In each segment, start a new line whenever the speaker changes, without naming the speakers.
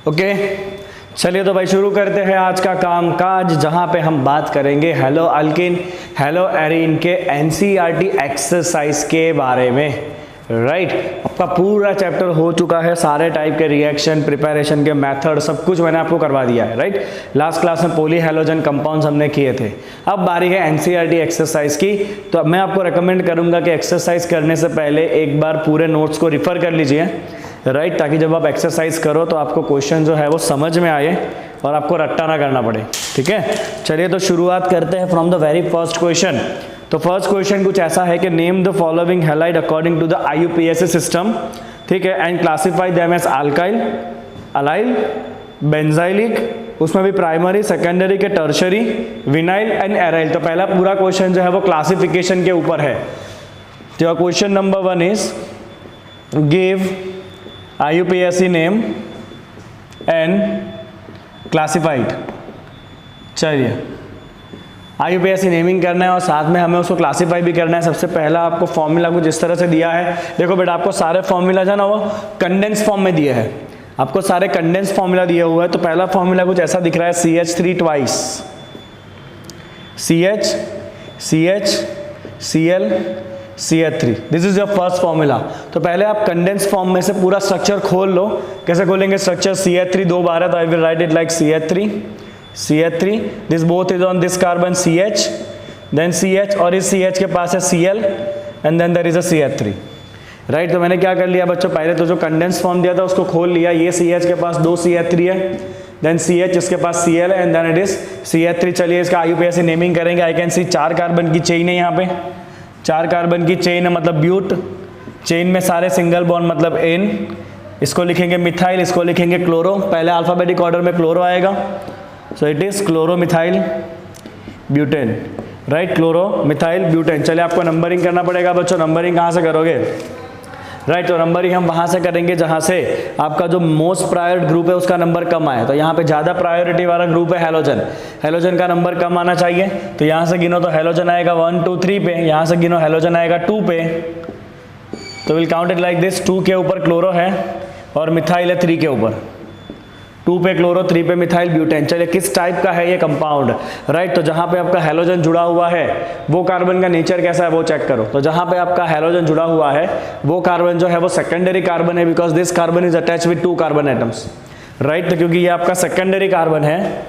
Okay चलिए तो भाई शुरू करते हैं आज का काम काज, जहां पे हम बात करेंगे हेलो अल्किन हेलो एरीन के एनसीईआरटी एक्सरसाइज के बारे में। राइट आपका पूरा चैप्टर हो चुका है, सारे टाइप के रिएक्शन प्रिपरेशन के मेथड सब कुछ मैंने आपको करवा दिया है। राइट लास्ट क्लास में पॉली हैलोजन कंपाउंड्स हमने किए थे, अब बारी है एनसीईआरटी एक्सरसाइज की। तो मैं आपको रेकमेंड करूंगा कि एक्सरसाइज करने से पहले एक बार पूरे नोट्स को रिफर कर लीजिए। राइट ताकि जब आप एक्सरसाइज करो तो आपको क्वेश्चन जो है वो समझ में आए और आपको रट्टा ना करना पड़े। ठीक है चलिए तो शुरुआत करते हैं from the very first question. तो फर्स्ट क्वेश्चन कुछ ऐसा है कि name the following halide according to the IUPAC system. ठीक है and classify them as alkyl allyl benzylic, उसमें भी प्राइमरी सेकेंडरी के टर्शरी विनाइल एंड एराइल। तो पहला पूरा क्वेश्चन जो है वो क्लासिफिकेशन के ऊपर है। तो question number 1 is give IUPAC name and classified। चलिए IUPAC नेमिंग करना है और साथ में हमें उसको क्लासीफाई भी करना है। सबसे पहला आपको फॉर्मूला कुछ इस तरह से दिया है, देखो बेटा आपको सारे फॉर्मूला जो ना वो कंडेंस फॉर्म में दिए हैं, आपको सारे कंडेंस फॉर्मूला दिया हुआ है। तो पहला फॉर्मूला कुछ ऐसा दिख रहा है CH3 twice CH CH Cl CH3, this is your first formula. तो पहले आप कंडेंस फॉर्म में से पूरा स्ट्रक्चर खोल लो। कैसे खोलेंगे स्ट्रक्चर? CH3 दो बार है तो I will write it like CH3 this both is on this carbon CH then CH और इस CH के पास है Cl and then there is a CH3। Right तो मैंने क्या कर लिया बच्चों, पहले तो जो कंडेंस फॉर्म दिया था उसको खोल लिया। ये CH के पास दो CH3 है, देन CH इसके पास Cl है and then it is CH3। चलिए इसका IUPAC नेमिंग करेंगे। आई कैन सी 4 कार्बन की चेन है, यहाँ पे 4 कार्बन की चेन है मतलब ब्यूट, चेन में सारे सिंगल बॉन्ड मतलब N, इसको लिखेंगे मिथाइल, इसको लिखेंगे क्लोरो। पहले अल्फाबेटिक ऑर्डर में क्लोरो आएगा, so it is chloro methyl butane. Right chloro methyl butane. चलिए आपको नंबरिंग करना पड़ेगा बच्चों। नंबरिंग कहाँ से करोगे? राइट तो नंबरिंग हम वहाँ से करेंगे जहाँ से आपका जो मोस्ट प्रायोर ग्रुप है उसका नंबर कम आए। तो यहाँ पे ज़्यादा प्रायोरिटी वाला ग्रुप है हेलोजन, हेलोजन का नंबर कम आना चाहिए। तो यहाँ से गिनो तो हेलोजन आएगा 1 2 3 पे, यहाँ से गिनो हेलोजन आएगा 2 पे। तो will count it like this, 2 के ऊपर क्लोरो है और मिथाइल है 3 के ऊपर, 2 पे क्लोरो 3 पे मिथाइल ब्यूटेन। चलिए किस टाइप का है ये कंपाउंड? राइट तो जहाँ पे आपका हेलोजन जुड़ा हुआ है वो कार्बन का नेचर कैसा है वो चेक करो। तो जहाँ पे आपका हेलोजन जुड़ा हुआ है वो कार्बन जो है वो सेकेंडरी कार्बन है, because this carbon is attach with 2 carbon atoms. Right तो क्योंकि ये आपका सेकेंडरी कार्बन है,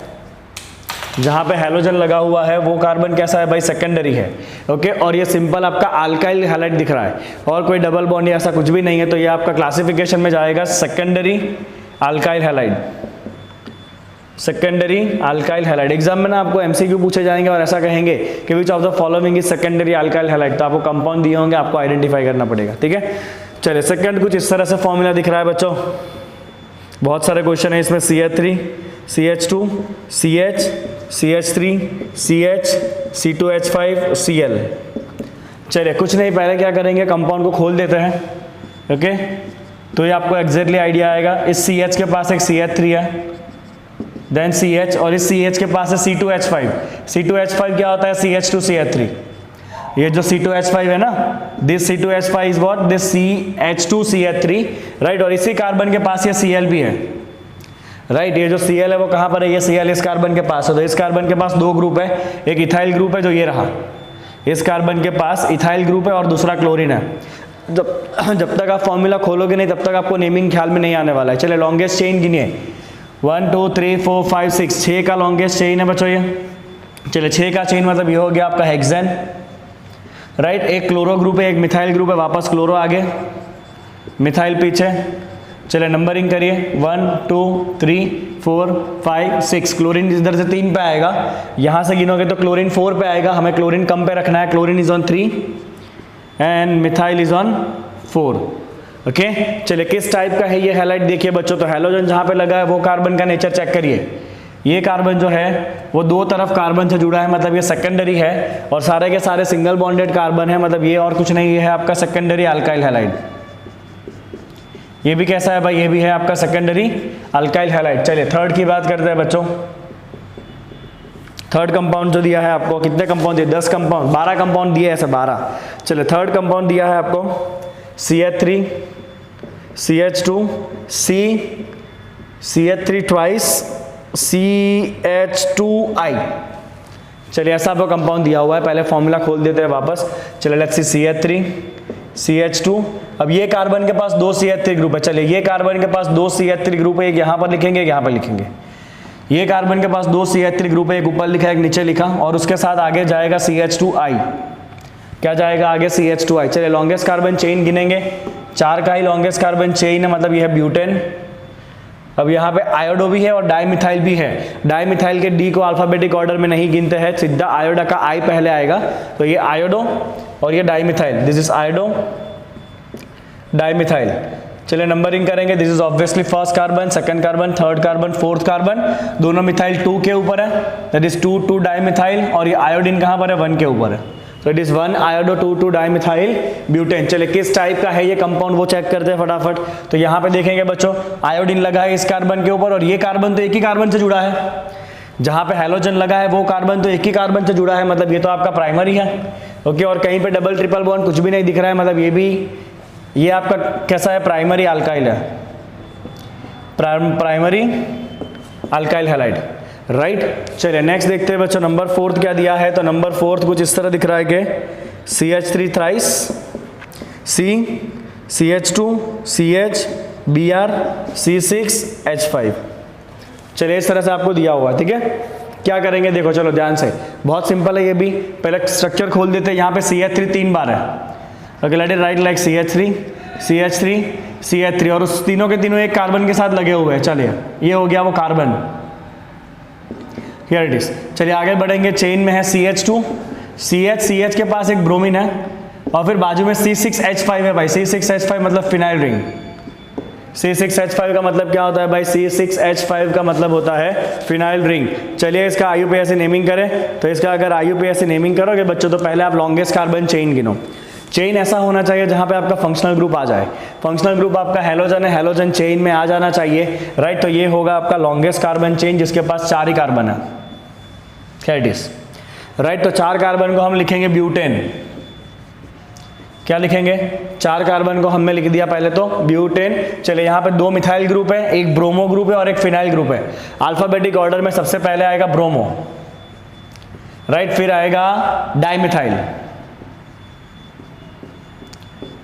जहाँ पे हेलोजन लगा हुआ है वो कार्बन कैसा है भाई? सेकेंडरी है। ओके और ये सिंपल आपका अल्काइल हैलाइड दिख रहा है और कोई डबल बॉन्ड या ऐसा कुछ भी नहीं है। तो ये आपका क्लासिफिकेशन में जाएगा secondary alkyl halide, secondary alkyl halide. Exam में ना आपको MCQ पूछे जाएंगे और ऐसा कहेंगे कि which of the following is secondary alkyl halide, तो आपको कंपाउंड दिए होंगे, आपको आइडेंटिफाई करना पड़ेगा। ठीक है चलिए सेकंड कुछ इस तरह से फॉर्मूला दिख रहा है बच्चों, बहुत सारे क्वेश्चन है इसमें। CH3 CH2 CH CH3 CH C2H5 Cl। चलिए कुछ नहीं, पहले क्या करेंगे कंपाउंड को खोल देते हैं। ओके तो ये आपको एग्जैक्टली आइडिया आएगा। इस CH के पास एक CH3 है, देन CH और इस CH के पास है C2H5। C2H5 क्या होता है? CH2CH3। ये जो C2H5 है ना, this C2H5 is what? This CH2CH3। Right और इसी कार्बन के पास ये Cl भी है। राइट ये जो Cl है वो कहाँ पर है? ये Cl इस कार्बन के पास है। तो इस कार्बन के पास 2 ग्रुप है, एक इथाइल ग्रुप है जो ये रहा, इस कार्बन के पास इथाइल ग्रुप है और दूसरा क्लोरीन है। जब तक आप फॉर्मूला खोलोगे नहीं तब तक आपको नेमिंग ख्याल में नहीं आने वाला है। चलिए लॉन्गेस्ट चेन गिनिए, 1 2 3 4 5 6, 6 का लॉन्गेस्ट चेन है बच्चों ये। चलिए 6 का चेन मतलब ये हो गया आपका हेक्सेन। राइट एक क्लोरो ग्रुप है, एक मिथाइल ग्रुप है, वापस क्लोरो आगे, मिथाइल पीछे। चलिए नंबरिंग करिए 1 2 3 4 5 6। क्लोरीन इधर से 3 पे आएगा, यहाँ से गिनोगे तो क्लोरीन 4 पे आएगा, हमें क्लोरीन कम पे रखना है। Chlorine is on 3 and methyl is on 4। Okay चलिए किस टाइप का है ये हैलाइड देखिए बच्चों। तो हेलोजन जहाँ पे लगा है वो कार्बन का नेचर चेक करिए। ये कार्बन जो है वो 2 तरफ कार्बन से जुड़ा है, मतलब ये सेकेंडरी है और सारे के सारे सिंगल बॉन्डेड कार्बन है, मतलब ये और कुछ नहीं, ये है आपका सेकेंडरी अल्काइल हैलाइड। ये भी कैसा है भाई? ये भी है आपका सेकेंडरी अल्काइल हैलाइड। चलिए थर्ड की बात करते हैं बच्चों। थर्ड कंपाउंड जो दिया है आपको, कितने कंपाउंड दिए? 10 कंपाउंड, 12 कंपाउंड दिए ऐसे 12। चलिए थर्ड कंपाउंड दिया है आपको CH3 CH2 C CH3 twice CH2I। चलिए ऐसा आपको कंपाउंड दिया हुआ है, पहले फॉर्मूला खोल देते हैं वापस। चलिए लेट्स सी CH3 CH2। अब ये कार्बन के पास 2 CH3 ग्रुप है। चलिए ये कार्बन के पास 2 CH3 ग्रुप है, एक यहाँ पर लिखेंगे, एक यहाँ पर लिखेंगे। ये कार्बन के पास 2 CH3 ग्रुप है, एक ऊपर लिखा एक नीचे लिखा, और उसके साथ आगे जाएगा CH2I। क्या जाएगा आगे? CH2I। चलिए लॉन्गेस्ट कार्बन चेन गिनेंगे, 4 का ही लॉन्गेस्ट कार्बन चेन है, मतलब ये है ब्यूटेन। अब यहाँ पे आयोडो भी है और डाइमिथाइल भी है। डाइमिथाइल के डी को अल्फाबेटिक ऑर्डर में नहीं गिनते हैं, सीधा आयोडा का आई पहले आएगा, तो ये आयोडो और ये dimethyl, this is iodo dimethyl. चलिए नंबरिंग करेंगे, this is obviously first carbon, second carbon, third carbon, fourth carbon, दोनों मिथाइल 2 के ऊपर है, दैट इज 2 डाइमिथाइल, और ये आयोडीन कहाँ पर है? 1 के ऊपर है, तो it is 1 iodo 2 dimethyl butane. चलिए किस टाइप का है ये कंपाउंड वो चेक करते हैं फटाफट। तो यहाँ पे देखेंगे बच्चों, आयोडीन लगा है इस कार्बन के ऊपर, और ये कार्बन तो एक ही कार्बन से जुड़ा है। जहाँ पे हैलोजन लगा है वो कार्बन तो एक ही कार्बन से जुड़ा है, मतलब ये तो आपका प्राइमरी है। ओके, और कहीं पे डबल ट्रिपल बॉन्ड कुछ भी नहीं दिख रहा है, मतलब ये आपका कैसा है? प्राइमरी अल्काइल है, प्राइमरी अल्काइल हैलाइड, राइट। चलिए नेक्स्ट देखते हैं बच्चों, नंबर 4 क्या दिया है। तो नंबर 4 कुछ इस तरह दिख रहा है कि CH3 thrice C CH2 CH Br C6H5। चलिए इस तरह से आपको दिया हुआ है, ठीक है। क्या करेंगे देखो, चलो ध्यान से, बहुत सिंपल है ये भी। पहले स्ट्रक्चर खोल देते हैं। यहाँ पे CH3 3 बार है, okay, let it right like CH3 CH3 CH3, और उस तीनों के तीनों एक कार्बन के साथ लगे हुए हैं। चलिए ये हो गया वो कार्बन, हियर इट इज। चलिए आगे बढ़ेंगे, चेन में है CH2 CH के पास एक ब्रोमीन है, और फिर बाजू में C6H5 है भाई। C6H5 मतलब फिनाइल रिंग। C6H5 का मतलब क्या होता है भाई? C6H5 का मतलब होता है फिनाइल रिंग। चलिए इसका IUPAC नेमिंग करें। तो इसका अगर IUPAC नेमिंग करोगे बच्चों, तो पहले आप लॉन्गेस्ट कार्बन चेन गिनो। चेन ऐसा होना चाहिए जहां पे आपका फंक्शनल ग्रुप आ जाए। फंक्शनल ग्रुप आपका हैलोजन है, हैलोजन चेन में आ जाना चाहिए, राइट। तो ये होगा आपका लॉन्गेस्ट कार्बन चेन जिसके पास 4 ही कार्बन है, इट इज राइट। तो 4 कार्बन को हम लिखेंगे ब्यूटेन। क्या लिखेंगे? 4 कार्बन को हमने लिख दिया पहले तो ब्यूटेन। चलिए यहाँ पे 2 मिथाइल ग्रुप है, एक ब्रोमो ग्रुप है और एक फिनाइल ग्रुप है। अल्फाबेटिक ऑर्डर में सबसे पहले आएगा ब्रोमो, राइट, फिर आएगा डाइमिथाइल,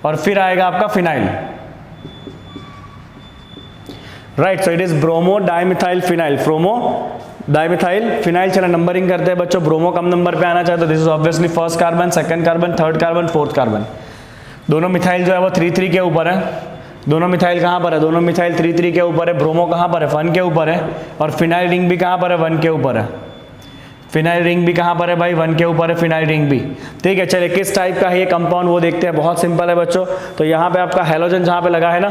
और फिर आएगा आपका phenyl, right. So it is bromo dimethyl phenyl, bromo dimethyl phenyl. चलो नंबरिंग करते हैं बच्चों। ब्रोमो कम नंबर पे आना चाहिए, तो this is obviously first carbon, second carbon, third carbon, fourth carbon. दोनों मिथाइल जो है वो 3 के ऊपर है। दोनों मिथाइल कहाँ पर है? दोनों मिथाइल 3 के ऊपर है। ब्रोमो कहाँ पर है? 1 के ऊपर है। और फिनाइल रिंग भी कहाँ पर है? 1 के ऊपर है। फिनाइल रिंग भी कहाँ पर है भाई? 1 के ऊपर है फिनाइल रिंग भी, ठीक है। चलिए किस टाइप का है ये कंपाउंड वो देखते हैं, बहुत सिंपल है बच्चों। तो यहाँ पे आपका हैलोजन जहाँ पे लगा है ना,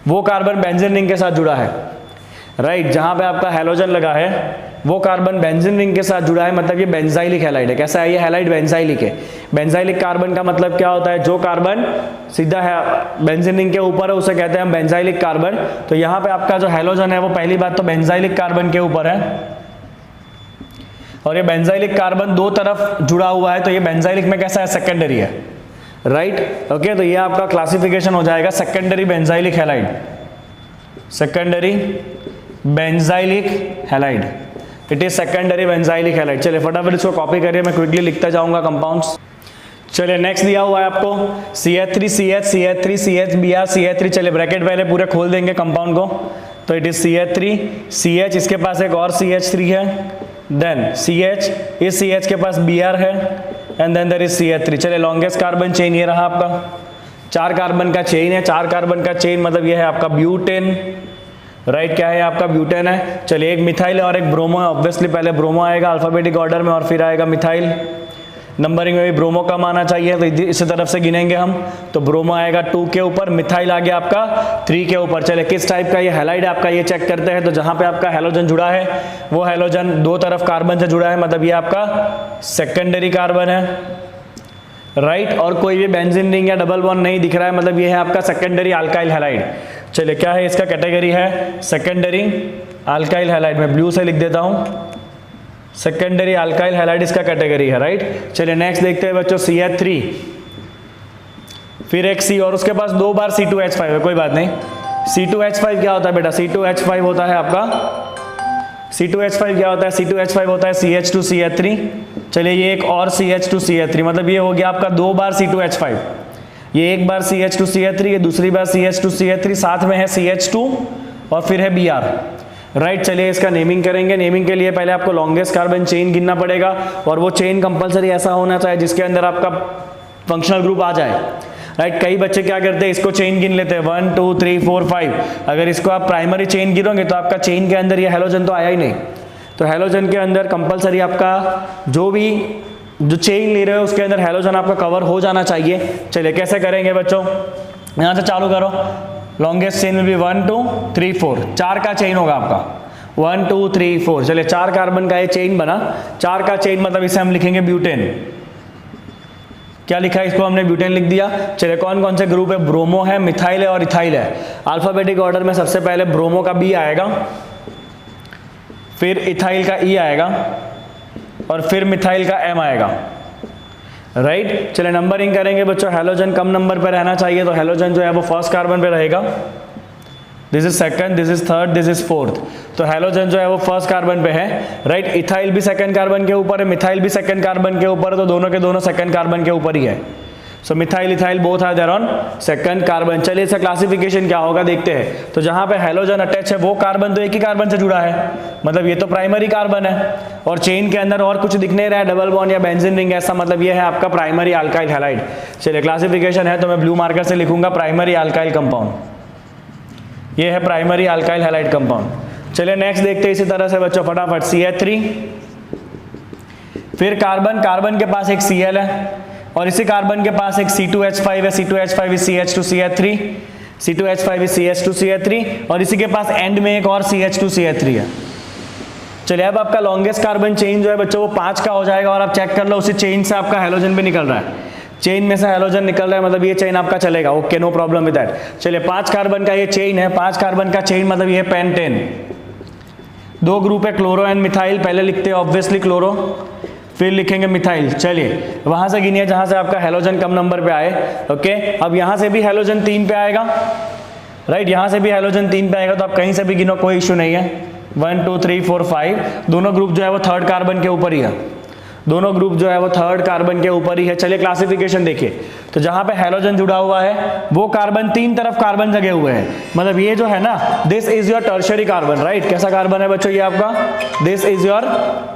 वो कार्बन बेंजीन रिंग के साथ जुड़ा है, राइट। जहाँ पे आपका हैलोजन लगा है वो कार्बन बेंजीन रिंग के साथ जुड़ा है, मतलब ये बेंजाइलिक हैलाइड है। कैसा है ये हैलाइड? बेंजाइलिक है। बेंजाइलिक कार्बन का मतलब क्या होता है? जो कार्बन सीधा है बेंजीन रिंग के ऊपर है उसे कहते हैं हम बेंजाइलिक कार्बन। तो यहाँ पे आपका जो हैलोजन है वो पहली बात तो बेंजाइलिक कार्बन के ऊपर है, और ये बेंजाइलिक कार्बन 2 तरफ जुड़ा हुआ है, तो ये बेंजाइलिक में कैसा है? सेकेंडरी है, राइट। ओके, तो ये आपका क्लासिफिकेशन हो जाएगा secondary benzylic halide, secondary benzylic halide, it is secondary benzylic halide. चलिए फटाफट इसको कॉपी करिए, मैं क्विकली लिखता जाऊंगा कंपाउंड्स। चलिए नेक्स्ट दिया हुआ है आपको CH3 CH CH3 CH Br CH3। चलिए ब्रैकेट पहले पूरे खोल देंगे कंपाउंड को। तो इट इज CH3 CH, इसके पास एक और CH3 है, देन CH, इस CH के पास Br है, and then there is CH3। चलिए लॉन्गेस्ट कार्बन चेन ये रहा आपका, 4 कार्बन का चेन है। 4 कार्बन का चेन मतलब ये है आपका ब्यूटेन, राइट। क्या है आपका? ब्यूटेन है। चलिए एक मिथाइल और एक ब्रोमो है, ऑब्वियसली पहले ब्रोमो आएगा अल्फाबेटिक ऑर्डर में, और फिर आएगा मिथाइल। नंबरिंग में भी ब्रोमो कम आना चाहिए, तो इसी तरफ से गिनेंगे हम। तो ब्रोमो आएगा 2 के ऊपर, मिथाइल आ गया आपका 3 के ऊपर। चले किस टाइप का ये हैलाइड आपका ये चेक करते हैं। तो जहां पे आपका हैलोजन जुड़ा है वो हैलोजन 2 तरफ कार्बन से जुड़ा है, मतलब ये आपका सेकेंडरी कार्बन है, राइट। और कोई भी बेंजीन रिंग या डबल बॉन्ड नहीं दिख रहा है, मतलब ये है आपका सेकेंडरी अल्काइल हैलाइड। चलिए क्या है इसका कैटेगरी? है सेकेंडरी अल्काइल हैलाइड। मैं ब्लू से लिख देता हूं, सेकेंडरी अल्काइल हैलाइड इसका कैटेगरी है, राइट। चलिए नेक्स्ट देखते हैं बच्चों CH3, फिर एक C, और उसके पास 2 बार C2H5 है, कोई बात नहीं। C2H5 क्या होता है बेटा? C2H5 होता है आपका, C2H5 क्या होता है? C2H5 होता है CH2CH3। चलिए ये एक और CH2CH3, मतलब ये हो गया आपका 2 बार C2H5, ये एक बार CH2CH3, ये दूसरी बार CH2CH3, साथ में है CH2 और फिर है Br, राइट। चलिए इसका नेमिंग करेंगे। नेमिंग के लिए पहले आपको लॉन्गेस्ट कार्बन चेन गिनना पड़ेगा, और वो चेन कंपलसरी ऐसा होना चाहिए जिसके अंदर आपका फंक्शनल ग्रुप आ जाए, राइट। कई बच्चे क्या करते हैं, इसको चेन गिन लेते हैं 1 2 3 4 5। अगर इसको आप प्राइमरी चेन गिनोगे तो आपका चेन के अंदर ये हेलोजन तो आया ही नहीं। तो हेलोजन के अंदर कंपलसरी आपका जो चेन ले रहे हो उसके अंदर हेलोजन आपका कवर हो जाना चाहिए। चलिए कैसे करेंगे बच्चों, यहाँ से चालू करो। लॉन्गेस्ट चेन विल बी 1 2 3 4, 4 का चेन होगा आपका 1 2 3 4। चलिए 4 कार्बन का ये चेन बना। 4 का चेन मतलब इसे हम लिखेंगे ब्यूटेन। क्या लिखा है, इसको हमने ब्यूटेन लिख दिया। चलिए कौन कौन से ग्रुप है? ब्रोमो है, मिथाइल है और इथाइल है। अल्फाबेटिक ऑर्डर में सबसे पहले ब्रोमो का B आएगा, फिर इथाइल का E आएगा और फिर मिथाइल का M आएगा, राइट। चलिए नंबरिंग करेंगे बच्चों। हेलोजन कम नंबर पे रहना चाहिए, तो हेलोजन जो है वो फर्स्ट कार्बन पे रहेगा। This is second, this is third, this is fourth. तो हेलोजन जो है वो फर्स्ट कार्बन पे है, राइट। इथाइल भी सेकंड कार्बन के ऊपर है, मिथाइल भी सेकंड कार्बन के ऊपर है, तो दोनों के दोनों सेकंड कार्बन के ऊपर ही है। So methyl ethyl both are there on second carbon. चलिए इसका क्लासिफिकेशन क्या होगा देखते हैं। तो जहां पे हेलोजन अटैच है वो कार्बन तो एक ही कार्बन से जुड़ा है, मतलब ये तो प्राइमरी कार्बन है, और चेन के अंदर और कुछ दिख नहीं रहा है, डबल बॉन्ड या बेंजीन रिंग ऐसा, मतलब ये है आपका प्राइमरी अल्काइल हैलाइड। चलिए क्लासिफिकेशन है तो मैं ब्लू मार्कर से लिखूंगा प्राइमरी अल्काइल कंपाउंड, ये है प्राइमरी अल्काइल हैलाइड कंपाउंड। चलिए नेक्स्ट देखते हैं इसी तरह से बच्चों फटाफट। CH3, फिर कार्बन के पास एक Cl है और इसी कार्बन के पास एक C2H5 है, C2H5 is CH2CH3, C2H5 is CH2CH3 और इसी के पास एंड में एक और CH2CH3 है। चलिए अब आपका लॉन्गेस्ट कार्बन चेन जो है बच्चों वो 5 का हो जाएगा, और आप चेक कर लो उसी चेन से आपका हेलोजन भी निकल रहा है। चेन में से हेलोजन निकल रहा है मतलब ये चेन आपका चलेगा, okay no problem with that. चलिए 5 कार्बन का ये चेन है, 5 कार्बन का चेन मतलब ये है पेंटेन। 2 ग्रुप है क्लोरो एंड मिथाइल, पहले लिखते हैं ऑब्वियसली क्लोरो, फिर लिखेंगे मिथाइल। चलिए वहां से गिनिए जहां से आपका हेलोजन कम नंबर पे आए, ओके। अब यहां से भी हेलोजन 3 पे आएगा, राइट। यहां से भी हेलोजन 3 पे आएगा, तो आप कहीं से भी गिनो कोई इश्यू नहीं है। 1 2 3 4 5 दोनों ग्रुप जो है वो थर्ड कार्बन के ऊपर ही है, दोनों ग्रुप जो है वो थर्ड कार्बन के ऊपर ही है। चलिए क्लासिफिकेशन देखिए, तो जहां पे हेलोजन जुड़ा हुआ है वो कार्बन 3 तरफ कार्बन जगे हुए हैं, मतलब ये जो है ना this is your tertiary carbon, right. कैसा कार्बन है बच्चों ये आपका? This is your